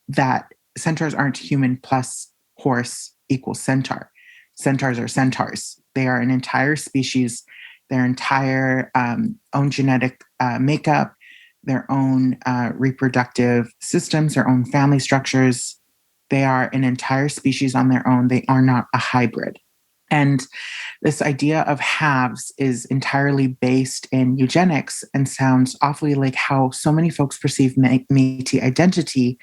S3: That centaurs aren't human plus horse equals centaur. Centaurs are centaurs. They are an entire species, their entire own genetic makeup, their own reproductive systems, their own family structures. They are an entire species on their own. They are not a hybrid. And this idea of halves is entirely based in eugenics and sounds awfully like how so many folks perceive Métis identity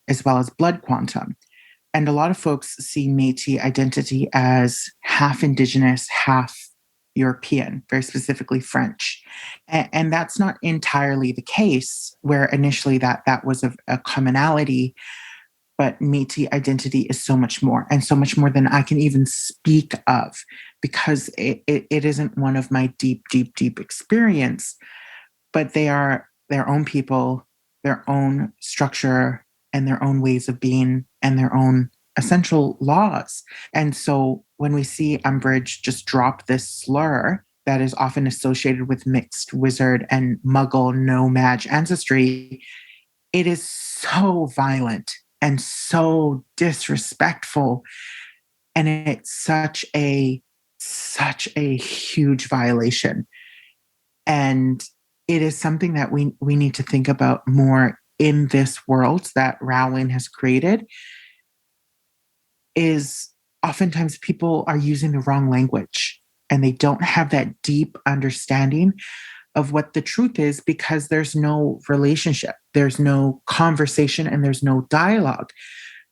S3: as well as blood quantum. And a lot of folks see Métis identity as half Indigenous, half European, very specifically French. And that's not entirely the case, where initially that was a commonality. But Métis identity is so much more, and so much more than I can even speak of, because it isn't one of my deep experience. But they are their own people, their own structure, and their own ways of being, and their own essential laws. And so when we see Umbridge just drop this slur that is often associated with mixed wizard and muggle no-mage ancestry, it is so violent and so disrespectful. And it's such a huge violation. And it is something that we need to think about more in this world that Rowling has created. Is oftentimes people are using the wrong language, and they don't have that deep understanding of what the truth is, because there's no relationship, there's no conversation, and there's no dialogue.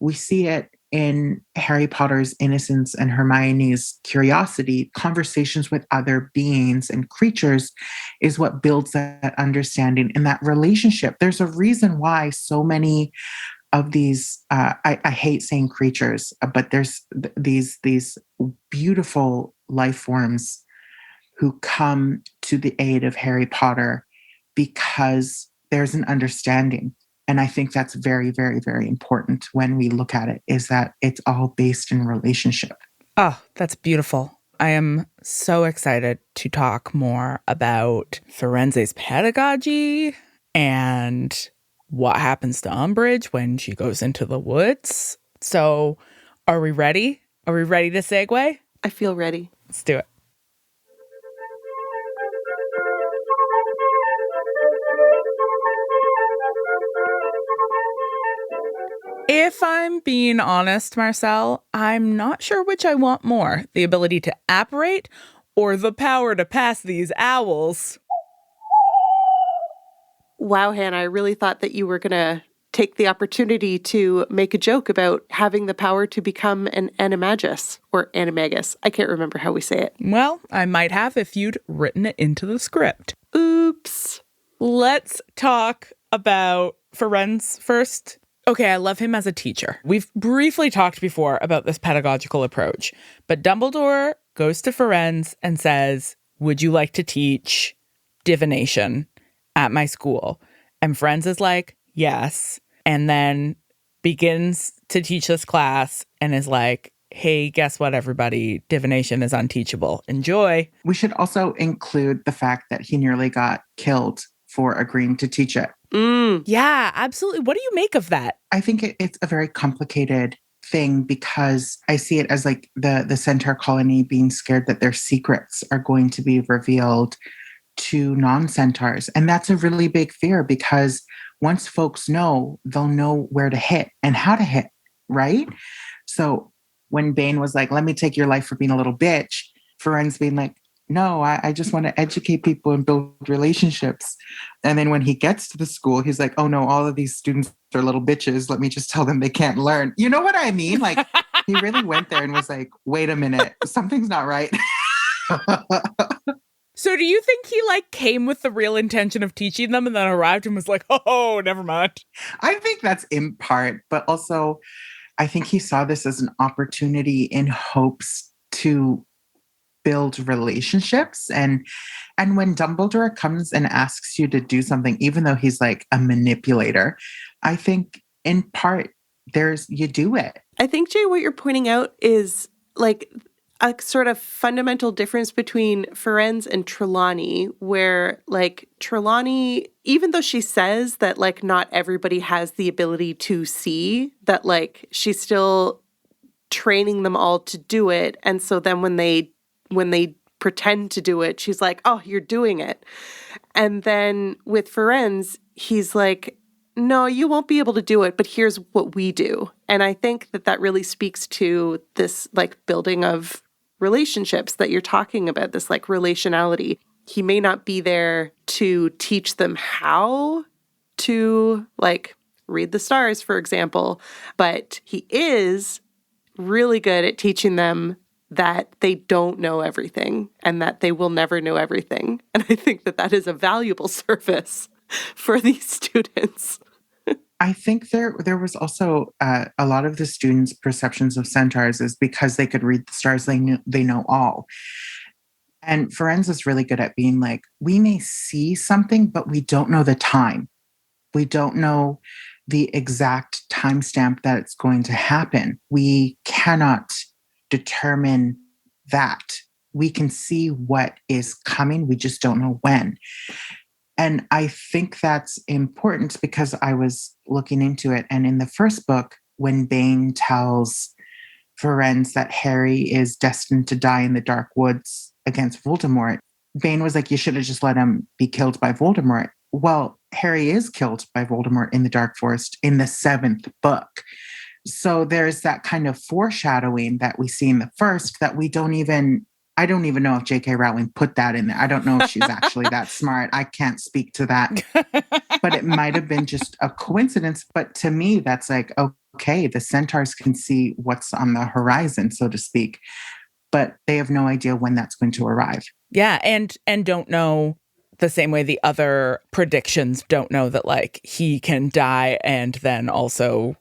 S3: We see it in Harry Potter's innocence and Hermione's curiosity. Conversations with other beings and creatures is what builds that understanding and that relationship. There's a reason why so many of these, I hate saying creatures, but there's these beautiful life forms who come to the aid of Harry Potter because there's an understanding. And I think that's very, very, very important when we look at it, is that it's all based in relationship.
S1: Oh, that's beautiful. I am so excited to talk more about Firenze's pedagogy and what happens to Umbridge when she goes into the woods. So are we ready? Are we ready to segue?
S2: I feel ready.
S1: Let's do it. If I'm being honest, Marcel, I'm not sure which I want more, the ability to apparate or the power to pass these owls.
S2: Wow, Hannah, I really thought that you were going to take the opportunity to make a joke about having the power to become an animagus or animagus. I can't remember how we say it.
S1: Well, I might have if you'd written it into the script.
S2: Oops.
S1: Let's talk about Firenze first. Okay, I love him as a teacher. We've briefly talked before about this pedagogical approach, but Dumbledore goes to Firenze and says, would you like to teach divination at my school? And Firenze is like, yes. And then begins to teach this class and is like, hey, guess what, everybody? Divination is unteachable. Enjoy.
S3: We should also include the fact that he nearly got killed for agreeing to teach it.
S1: Yeah, absolutely. What do you make of that?
S3: I think it's a very complicated thing because I see it as like the Centaur colony being scared that their secrets are going to be revealed to non-Centaurs. And that's a really big fear because once folks know, they'll know where to hit and how to hit, right? So when Bane was like, let me take your life for being a little bitch, Firenze being like, no, I just want to educate people and build relationships. And then when he gets to the school, he's like, oh no, all of these students are little bitches. Let me just tell them they can't learn. You know what I mean? Like he really went there and was like, wait a minute, something's not right.
S1: So do you think he like came with the real intention of teaching them and then arrived and was like, oh, never mind?
S3: I think that's in part, but also I think he saw this as an opportunity in hopes to build relationships. And when Dumbledore comes and asks you to do something, even though he's like a manipulator, I think in part you do it.
S2: I think, Jay, what you're pointing out is like a sort of fundamental difference between Firenze and Trelawney, where like Trelawney, even though she says that like not everybody has the ability to see, that like she's still training them all to do it. And so then when they pretend to do it, she's like, oh, you're doing it. And then with Firenze, he's like, no, you won't be able to do it, but here's what we do. And I think that really speaks to this like building of relationships that you're talking about, this like relationality. He may not be there to teach them how to like read the stars, for example, but he is really good at teaching them that they don't know everything and that they will never know everything. And I think that is a valuable service for these students.
S3: I think there was also a lot of the students' perceptions of centaurs is because they could read the stars, they know all. And Firenze is really good at being like, we may see something, but we don't know the time. We don't know the exact timestamp that it's going to happen. We cannot determine that. We can see what is coming. We just don't know when. And I think that's important because I was looking into it. And in the first book, when Bane tells Firenze that Harry is destined to die in the dark woods against Voldemort, Bane was like, you should have just let him be killed by Voldemort. Well, Harry is killed by Voldemort in the Dark Forest in the 7th book. So there's that kind of foreshadowing that we see in the first that I don't even know if J.K. Rowling put that in there. I don't know if she's actually that smart. I can't speak to that. But it might have been just a coincidence. But to me, that's like, okay, the centaurs can see what's on the horizon, so to speak. But they have no idea when that's going to arrive.
S1: Yeah, and don't know the same way the other predictions don't know that like he can die and then also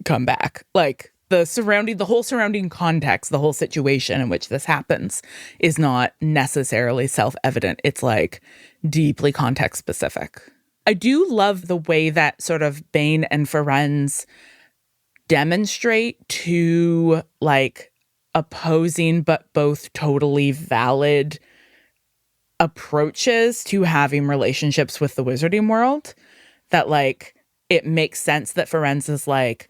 S1: come back. Like the whole surrounding context, the whole situation in which this happens is not necessarily self-evident. It's like deeply context specific. I do love the way that sort of Bane and Firenze demonstrate two like opposing but both totally valid approaches to having relationships with the wizarding world. That like it makes sense that Firenze is like,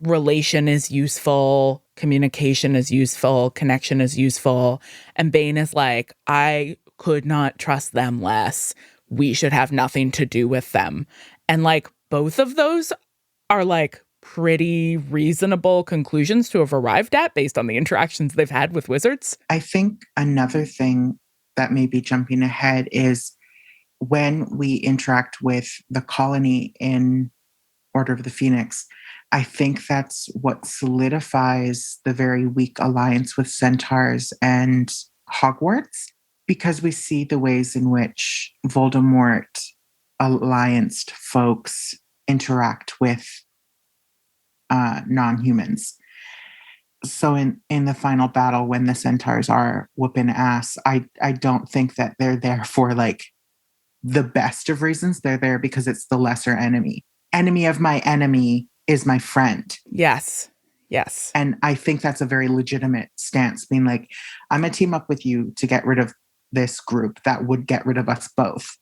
S1: relation is useful, communication is useful, connection is useful. And Bane is like, I could not trust them less. We should have nothing to do with them. And like both of those are like pretty reasonable conclusions to have arrived at based on the interactions they've had with wizards.
S3: I think another thing that may be jumping ahead is when we interact with the colony in Order of the Phoenix, I think that's what solidifies the very weak alliance with Centaurs and Hogwarts, because we see the ways in which Voldemort allianced folks interact with non-humans. So in the final battle, when the Centaurs are whooping ass, I don't think that they're there for like the best of reasons. They're there because it's the lesser enemy. Enemy of my enemy is my friend.
S1: Yes. Yes.
S3: And I think that's a very legitimate stance, being like, I'm going to team up with you to get rid of this group that would get rid of us both.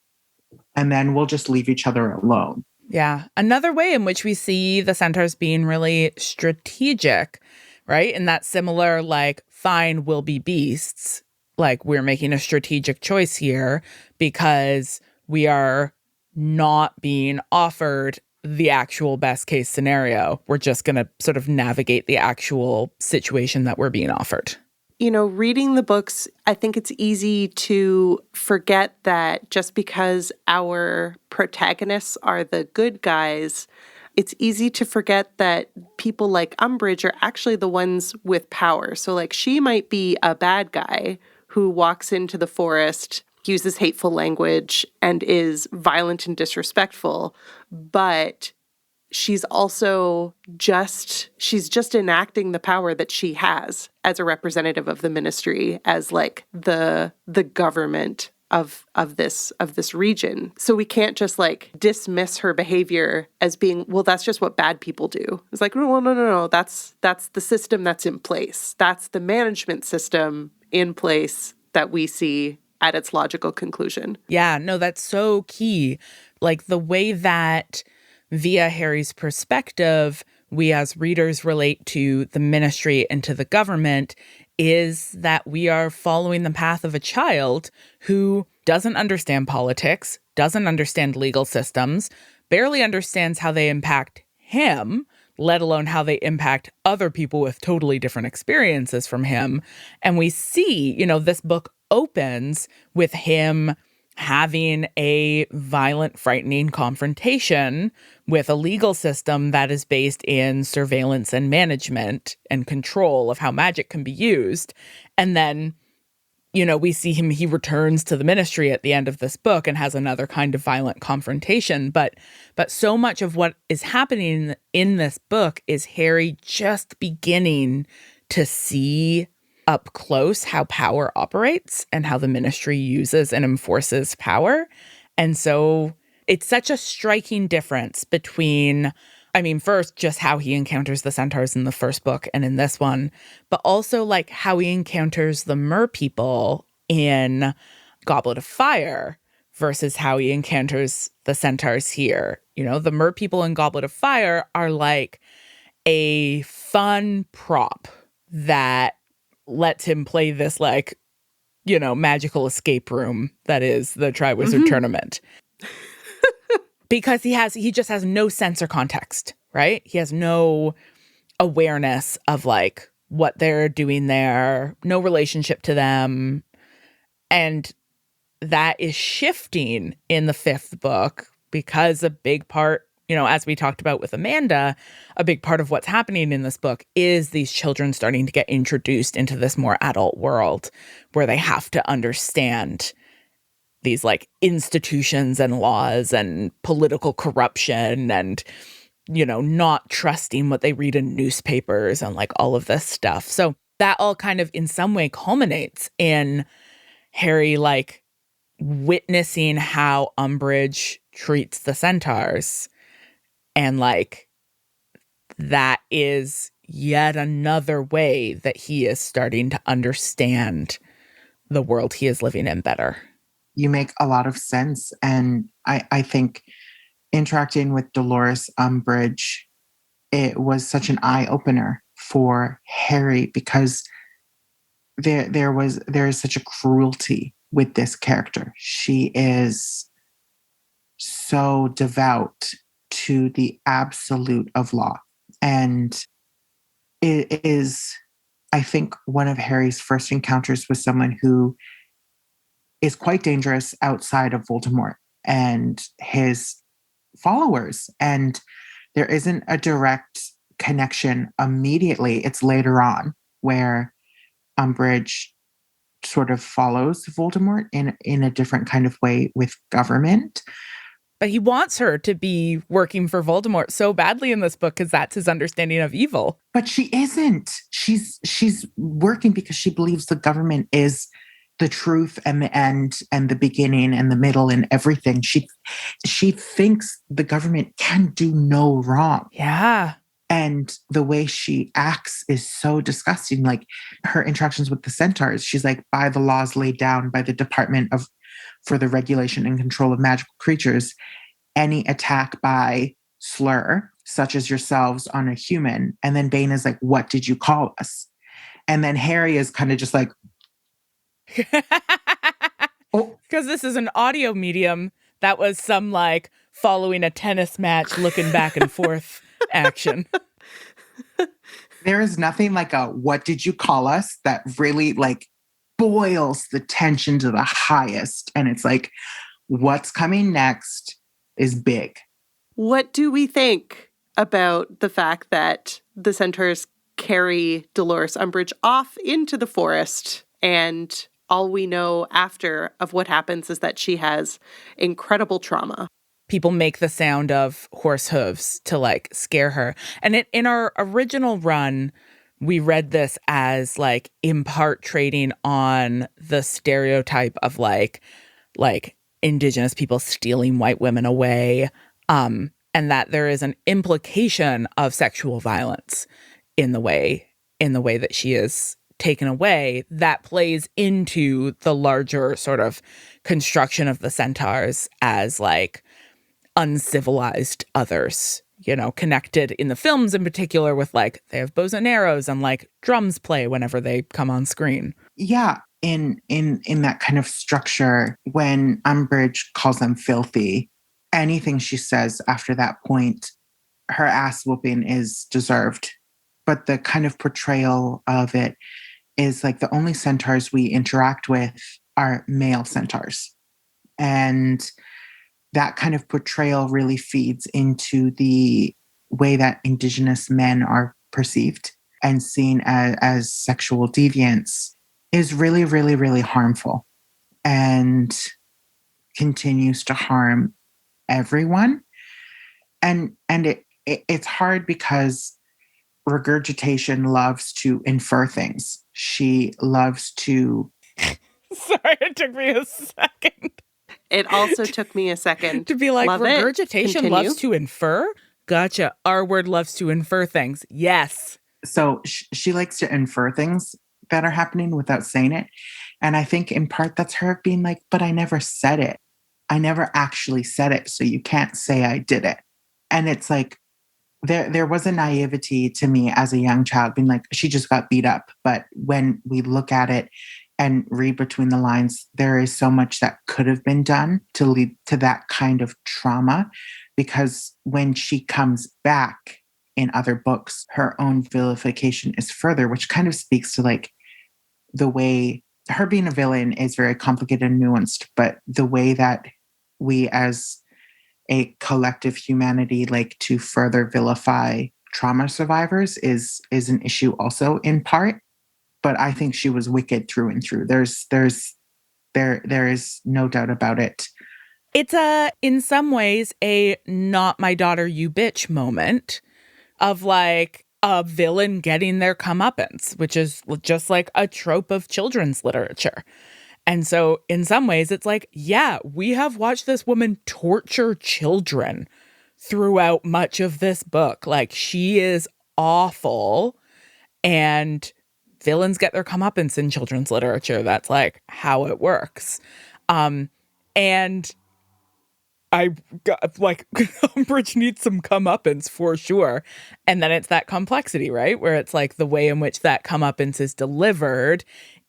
S3: And then we'll just leave each other alone.
S1: Yeah. Another way in which we see the Centaurs being really strategic, right? And that similar, like, fine, we'll be beasts. Like, we're making a strategic choice here because we are not being offered the actual best case scenario. We're just going to sort of navigate the actual situation that we're being offered.
S2: You know, reading the books, I think it's easy to forget that just because our protagonists are the good guys, it's easy to forget that people like Umbridge are actually the ones with power. So, like, she might be a bad guy who walks into the forest, uses hateful language, and is violent and disrespectful, but she's also she's just enacting the power that she has as a representative of the ministry, as like the government of this region. So we can't just like dismiss her behavior as being, well, that's just what bad people do. It's like, no. That's the system that's in place. That's the management system in place that we see at its logical conclusion.
S1: Yeah, no, that's so key. Like the way that via Harry's perspective, we as readers relate to the ministry and to the government is that we are following the path of a child who doesn't understand politics, doesn't understand legal systems, barely understands how they impact him, let alone how they impact other people with totally different experiences from him. And we see, you know, this book opens with him having a violent, frightening confrontation with a legal system that is based in surveillance and management and control of how magic can be used. And then, you know, we see him, he returns to the ministry at the end of this book and has another kind of violent confrontation. But so much of what is happening in this book is Harry just beginning to see up close how power operates and how the ministry uses and enforces power. And so it's such a striking difference between, I mean, first, just how he encounters the Centaurs in the first book and in this one, but also like how he encounters the mer people in Goblet of Fire versus how he encounters the Centaurs here. You know, the mer people in Goblet of Fire are like a fun prop that lets him play this, like, you know, magical escape room that is the Triwizard Tournament. Because he just has no sense or context, right? He has no awareness of like what they're doing there, no relationship to them. And that is shifting in the fifth book because a big part, you know, as we talked about with Amanda, a big part of what's happening in this book is these children starting to get introduced into this more adult world where they have to understand these like institutions and laws and political corruption and, you know, not trusting what they read in newspapers and like all of this stuff. So that all kind of in some way culminates in Harry like witnessing how Umbridge treats the Centaurs. And like, that is yet another way that he is starting to understand the world he is living in better.
S3: You make a lot of sense. And I think interacting with Dolores Umbridge, it was such an eye-opener for Harry because there is such a cruelty with this character. She is so devout to the absolute of law. And it is, I think, one of Harry's first encounters with someone who is quite dangerous outside of Voldemort and his followers. And there isn't a direct connection immediately. It's later on where Umbridge sort of follows Voldemort in a different kind of way with government.
S1: But he wants her to be working for Voldemort so badly in this book because that's his understanding of evil.
S3: But she isn't. She's working because she believes the government is the truth and the end and the beginning and the middle and everything. She thinks the government can do no wrong.
S1: Yeah.
S3: And the way she acts is so disgusting. Like her interactions with the Centaurs, she's like, by the laws laid down by the Department for the Regulation and Control of Magical Creatures, any attack by slur, such as yourselves on a human. And then Bane is like, what did you call us? And then Harry is kind of just like,
S1: oh, because this is an audio medium. That was some like following a tennis match, looking back and forth action.
S3: There is nothing like a what did you call us that really like boils the tension to the highest. And it's like, what's coming next is big.
S2: What do we think about the fact that the Centaurs carry Dolores Umbridge off into the forest, and all we know after of what happens is that she has incredible trauma?
S1: People make the sound of horse hooves to like scare her. And in our original run, we read this as like in part trading on the stereotype of like Indigenous people stealing white women away, and that there is an implication of sexual violence in the way that she is taken away that plays into the larger sort of construction of the Centaurs as like uncivilized others, you know, connected in the films in particular with like they have bows and arrows and like drums play whenever they come on screen.
S3: Yeah. In that kind of structure, when Umbridge calls them filthy, anything she says after that point, her ass whooping is deserved. But the kind of portrayal of it is like the only Centaurs we interact with are male Centaurs. And that kind of portrayal really feeds into the way that Indigenous men are perceived and seen as sexual deviants is really, really, really harmful and continues to harm everyone. And it's hard because regurgitation loves to infer things. She loves to...
S1: Sorry, it took me a second.
S2: It also took me a second.
S1: To be like, love regurgitation loves to infer? Gotcha. Our word loves to infer things. Yes.
S3: So she likes to infer things that are happening without saying it. And I think in part that's her being like, but I never said it. I never actually said it. So you can't say I did it. And it's like, there was a naivety to me as a young child being like, she just got beat up. But when we look at it and read between the lines, there is so much that could have been done to lead to that kind of trauma. Because when she comes back in other books, her own vilification is further, which kind of speaks to like the way her being a villain is very complicated and nuanced, but the way that we as a collective humanity like to further vilify trauma survivors is an issue also in part. But I think she was wicked through and through. There is no doubt about it.
S1: It's in some ways a not my daughter, you bitch moment of like a villain getting their comeuppance, which is just like a trope of children's literature. And so in some ways it's like, yeah, we have watched this woman torture children throughout much of this book. Like she is awful, and villains get their comeuppance in children's literature. That's like how it works. And I got, like, Umbridge needs some comeuppance for sure. And then it's that complexity, right? Where it's like the way in which that comeuppance is delivered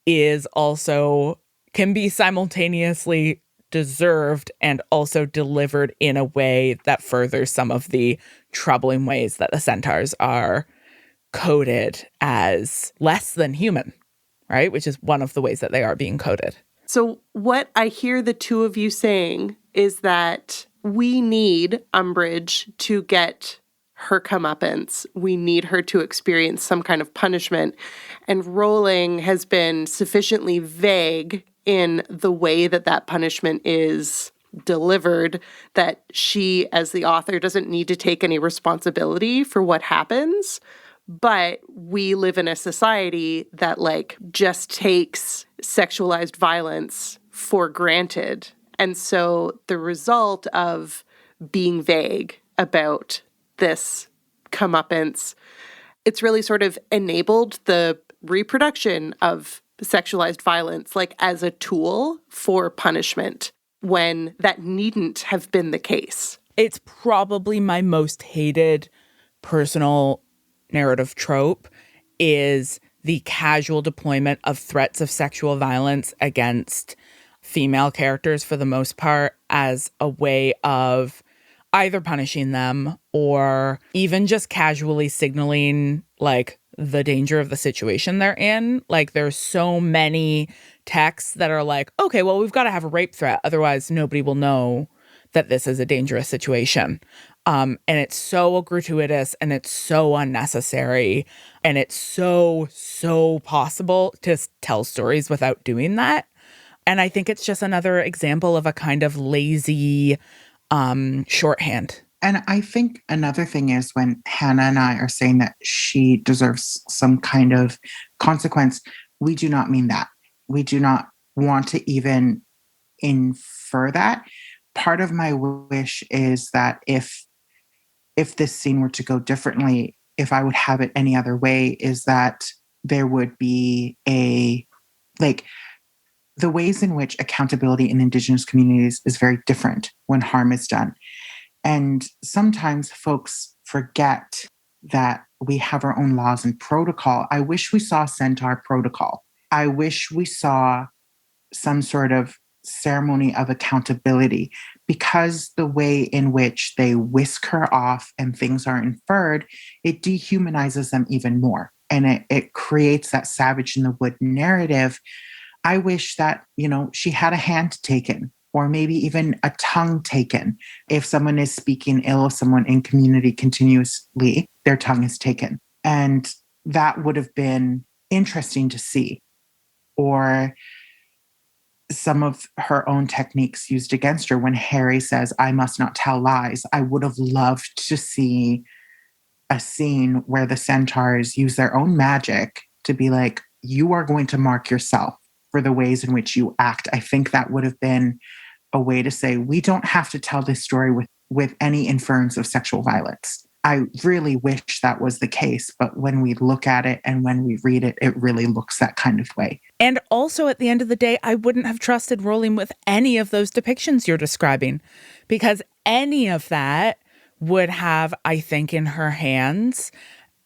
S1: is also can be simultaneously deserved and also delivered in a way that furthers some of the troubling ways that the Centaurs are coded as less than human, right? Which is one of the ways that they are being coded.
S2: So what I hear the two of you saying is that we need Umbridge to get her comeuppance. We need her to experience some kind of punishment. And Rowling has been sufficiently vague in the way that that punishment is delivered that she, as the author, doesn't need to take any responsibility for what happens. But we live in a society that, like, just takes sexualized violence for granted. And so the result of being vague about this comeuppance, it's really sort of enabled the reproduction of sexualized violence, like, as a tool for punishment when that needn't have been the case.
S1: It's probably my most hated personal narrative trope is the casual deployment of threats of sexual violence against female characters for the most part as a way of either punishing them or even just casually signaling like the danger of the situation they're in. Like there's so many texts that are like, okay, well, we've got to have a rape threat. Otherwise, nobody will know that this is a dangerous situation. And it's so gratuitous and it's so unnecessary. And it's so possible to tell stories without doing that. And I think it's just another example of a kind of lazy shorthand.
S3: And I think another thing is when Hannah and I are saying that she deserves some kind of consequence, we do not mean that. We do not want to even infer that. Part of my wish is that if this scene were to go differently, if I would have it any other way, is that there would be the ways in which accountability in Indigenous communities is very different when harm is done. And sometimes folks forget that we have our own laws and protocol. I wish we saw Centaur protocol. I wish we saw some sort of ceremony of accountability, because the way in which they whisk her off and things are inferred, it dehumanizes them even more. And it creates that savage in the wood narrative. I wish that, she had a hand taken or maybe even a tongue taken. If someone is speaking ill of someone in community continuously, their tongue is taken. And that would have been interesting to see. Or some of her own techniques used against her when Harry says, "I must not tell lies." I would have loved to see a scene where the Centaurs use their own magic to be like, you are going to mark yourself for the ways in which you act. I think that would have been a way to say, we don't have to tell this story with any inference of sexual violence. I really wish that was the case, but when we look at it and when we read it, it really looks that kind of way.
S1: And also at the end of the day, I wouldn't have trusted Rowling with any of those depictions you're describing, because any of that would have, I think, in her hands,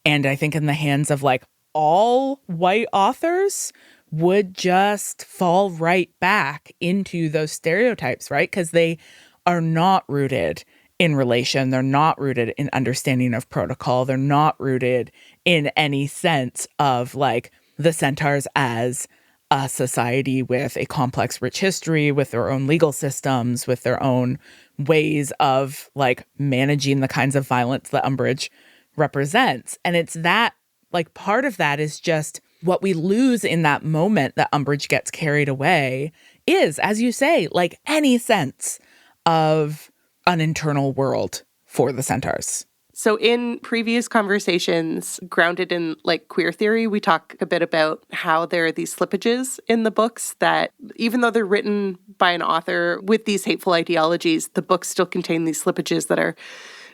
S1: and I think in the hands of like all white authors, would just fall right back into those stereotypes, right? Because they are not rooted in relation. They're not rooted in understanding of protocol. They're not rooted in any sense of like the Centaurs as a society with a complex, rich history, with their own legal systems, with their own ways of like managing the kinds of violence that Umbridge represents. And it's that, like, part of that is just what we lose in that moment that Umbridge gets carried away is, as you say, like any sense of an internal world for the Centaurs.
S2: So in previous conversations grounded in like queer theory, we talk a bit about how there are these slippages in the books that even though they're written by an author with these hateful ideologies, the books still contain these slippages that are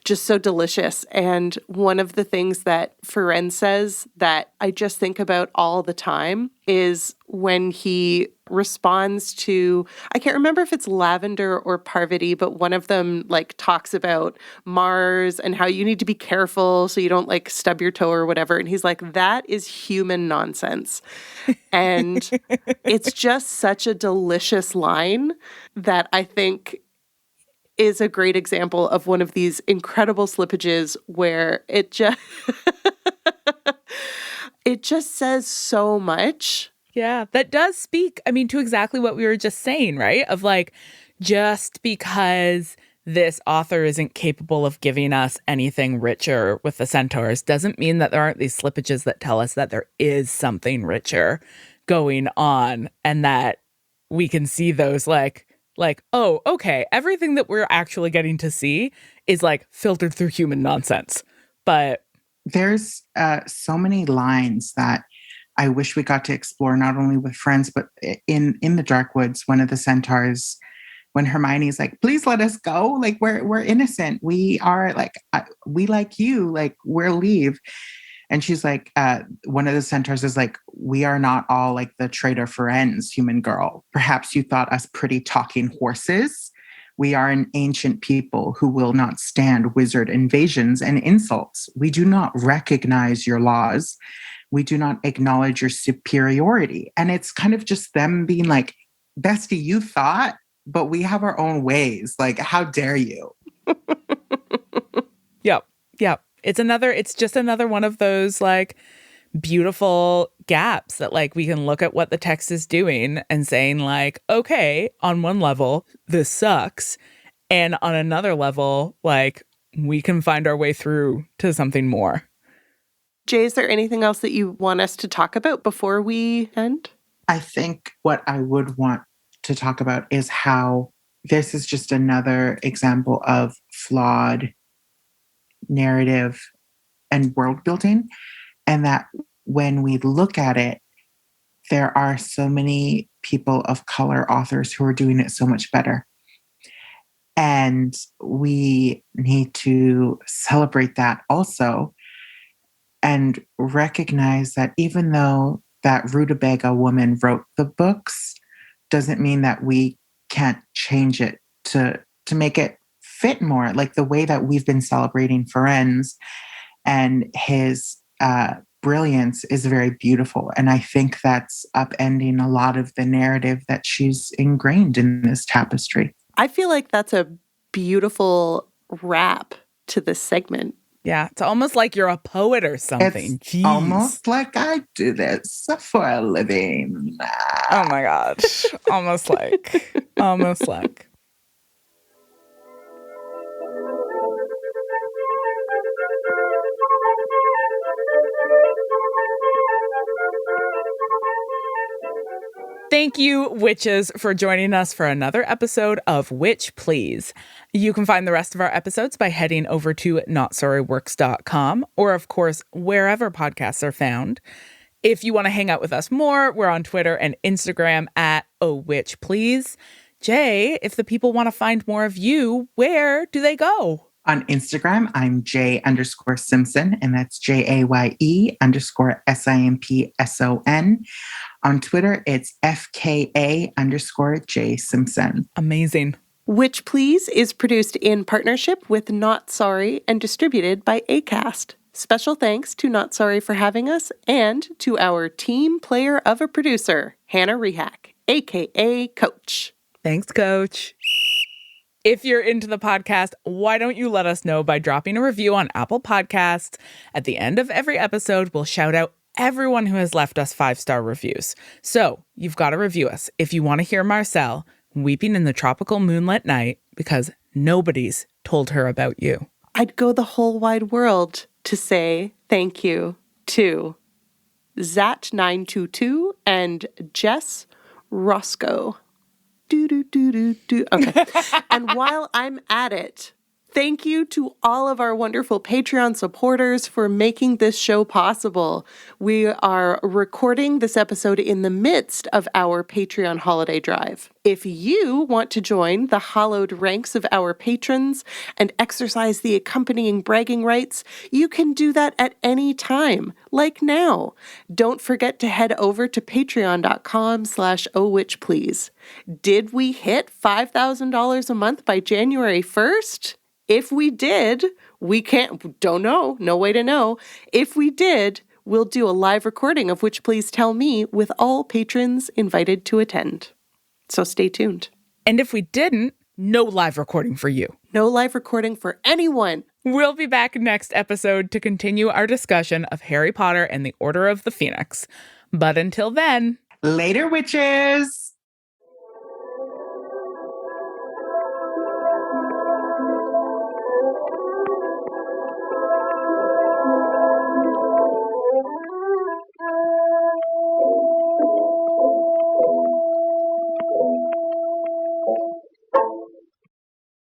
S2: just so delicious. And one of the things that Firenze says that I just think about all the time is when he responds to, I can't remember if it's Lavender or Parvati, but one of them like talks about Mars and how you need to be careful so you don't like stub your toe or whatever. And he's like, that is human nonsense. And it's just such a delicious line that I think is a great example of one of these incredible slippages where it just it just says so much.
S1: Yeah, that does speak, I mean, to exactly what we were just saying, right? Of like, just because this author isn't capable of giving us anything richer with the Centaurs doesn't mean that there aren't these slippages that tell us that there is something richer going on and that we can see those like, oh, okay, everything that we're actually getting to see is like filtered through human nonsense. But
S3: there's so many lines that I wish we got to explore, not only with friends, but in the Dark Woods, one of the Centaurs, when Hermione's like, please let us go. Like, we're innocent. We are like, we like you, like, we'll leave. And she's like, one of the Centaurs is like, we are not all like the traitor Firenze, human girl. Perhaps you thought us pretty talking horses. We are an ancient people who will not stand wizard invasions and insults. We do not recognize your laws. We do not acknowledge your superiority. And it's kind of just them being like, bestie, you thought, but we have our own ways. Like, how dare you?
S1: Yep. It's just another one of those like beautiful gaps that like we can look at what the text is doing and saying like, okay, on one level, this sucks. And on another level, like we can find our way through to something more.
S2: Jay, is there anything else that you want us to talk about before we end?
S3: I think what I would want to talk about is how this is just another example of flawed narrative and world building. And that when we look at it, there are so many people of color authors who are doing it so much better. And we need to celebrate that also and recognize that even though that Rutabaga woman wrote the books, doesn't mean that we can't change it to make it fit more. Like the way that we've been celebrating Firenze and his brilliance is very beautiful. And I think that's upending a lot of the narrative that she's ingrained in this tapestry.
S2: I feel like that's a beautiful wrap to this segment.
S1: Yeah, it's almost like you're a poet or something.
S3: It's almost like I do this for a living.
S1: Oh my God. Almost like. Thank you, witches, for joining us for another episode of Witch Please. You can find the rest of our episodes by heading over to notsorryworks.com or, of course, wherever podcasts are found. If you want to hang out with us more, we're on Twitter and Instagram at @OhWitchPlease. Jay, if the people want to find more of you, where do they go?
S3: On Instagram, I'm Jaye_Simpson, and that's JAYE_SIMPSON. On Twitter, it's FKA_J Simpson.
S1: Amazing.
S2: Witch Please is produced in partnership with Not Sorry and distributed by Acast. Special thanks to Not Sorry for having us and to our team player of a producer, Hannah Rehack, aka Coach.
S1: Thanks, Coach. If you're into the podcast, why don't you let us know by dropping a review on Apple Podcasts? At the end of every episode, we'll shout out everyone who has left us 5-star reviews. So you've got to review us if you want to hear Marcel weeping in the tropical moonlit night because nobody's told her about you.
S2: I'd go the whole wide world to say thank you to Zat922 and Jess Roscoe. Okay. And while I'm at it, Thank you to all of our wonderful Patreon supporters for making this show possible. We are recording this episode in the midst of our Patreon holiday drive. If you want to join the hallowed ranks of our patrons and exercise the accompanying bragging rights, you can do that at any time, like now. Don't forget to head over to patreon.com/ohwitchplease. Did we hit $5,000 a month by January 1st? If we did, don't know, no way to know. If we did, we'll do a live recording of Witch Please Tell Me with all patrons invited to attend. So stay tuned.
S1: And if we didn't, no live recording for you.
S2: No live recording for anyone.
S1: We'll be back next episode to continue our discussion of Harry Potter and the Order of the Phoenix. But until then,
S3: later, witches!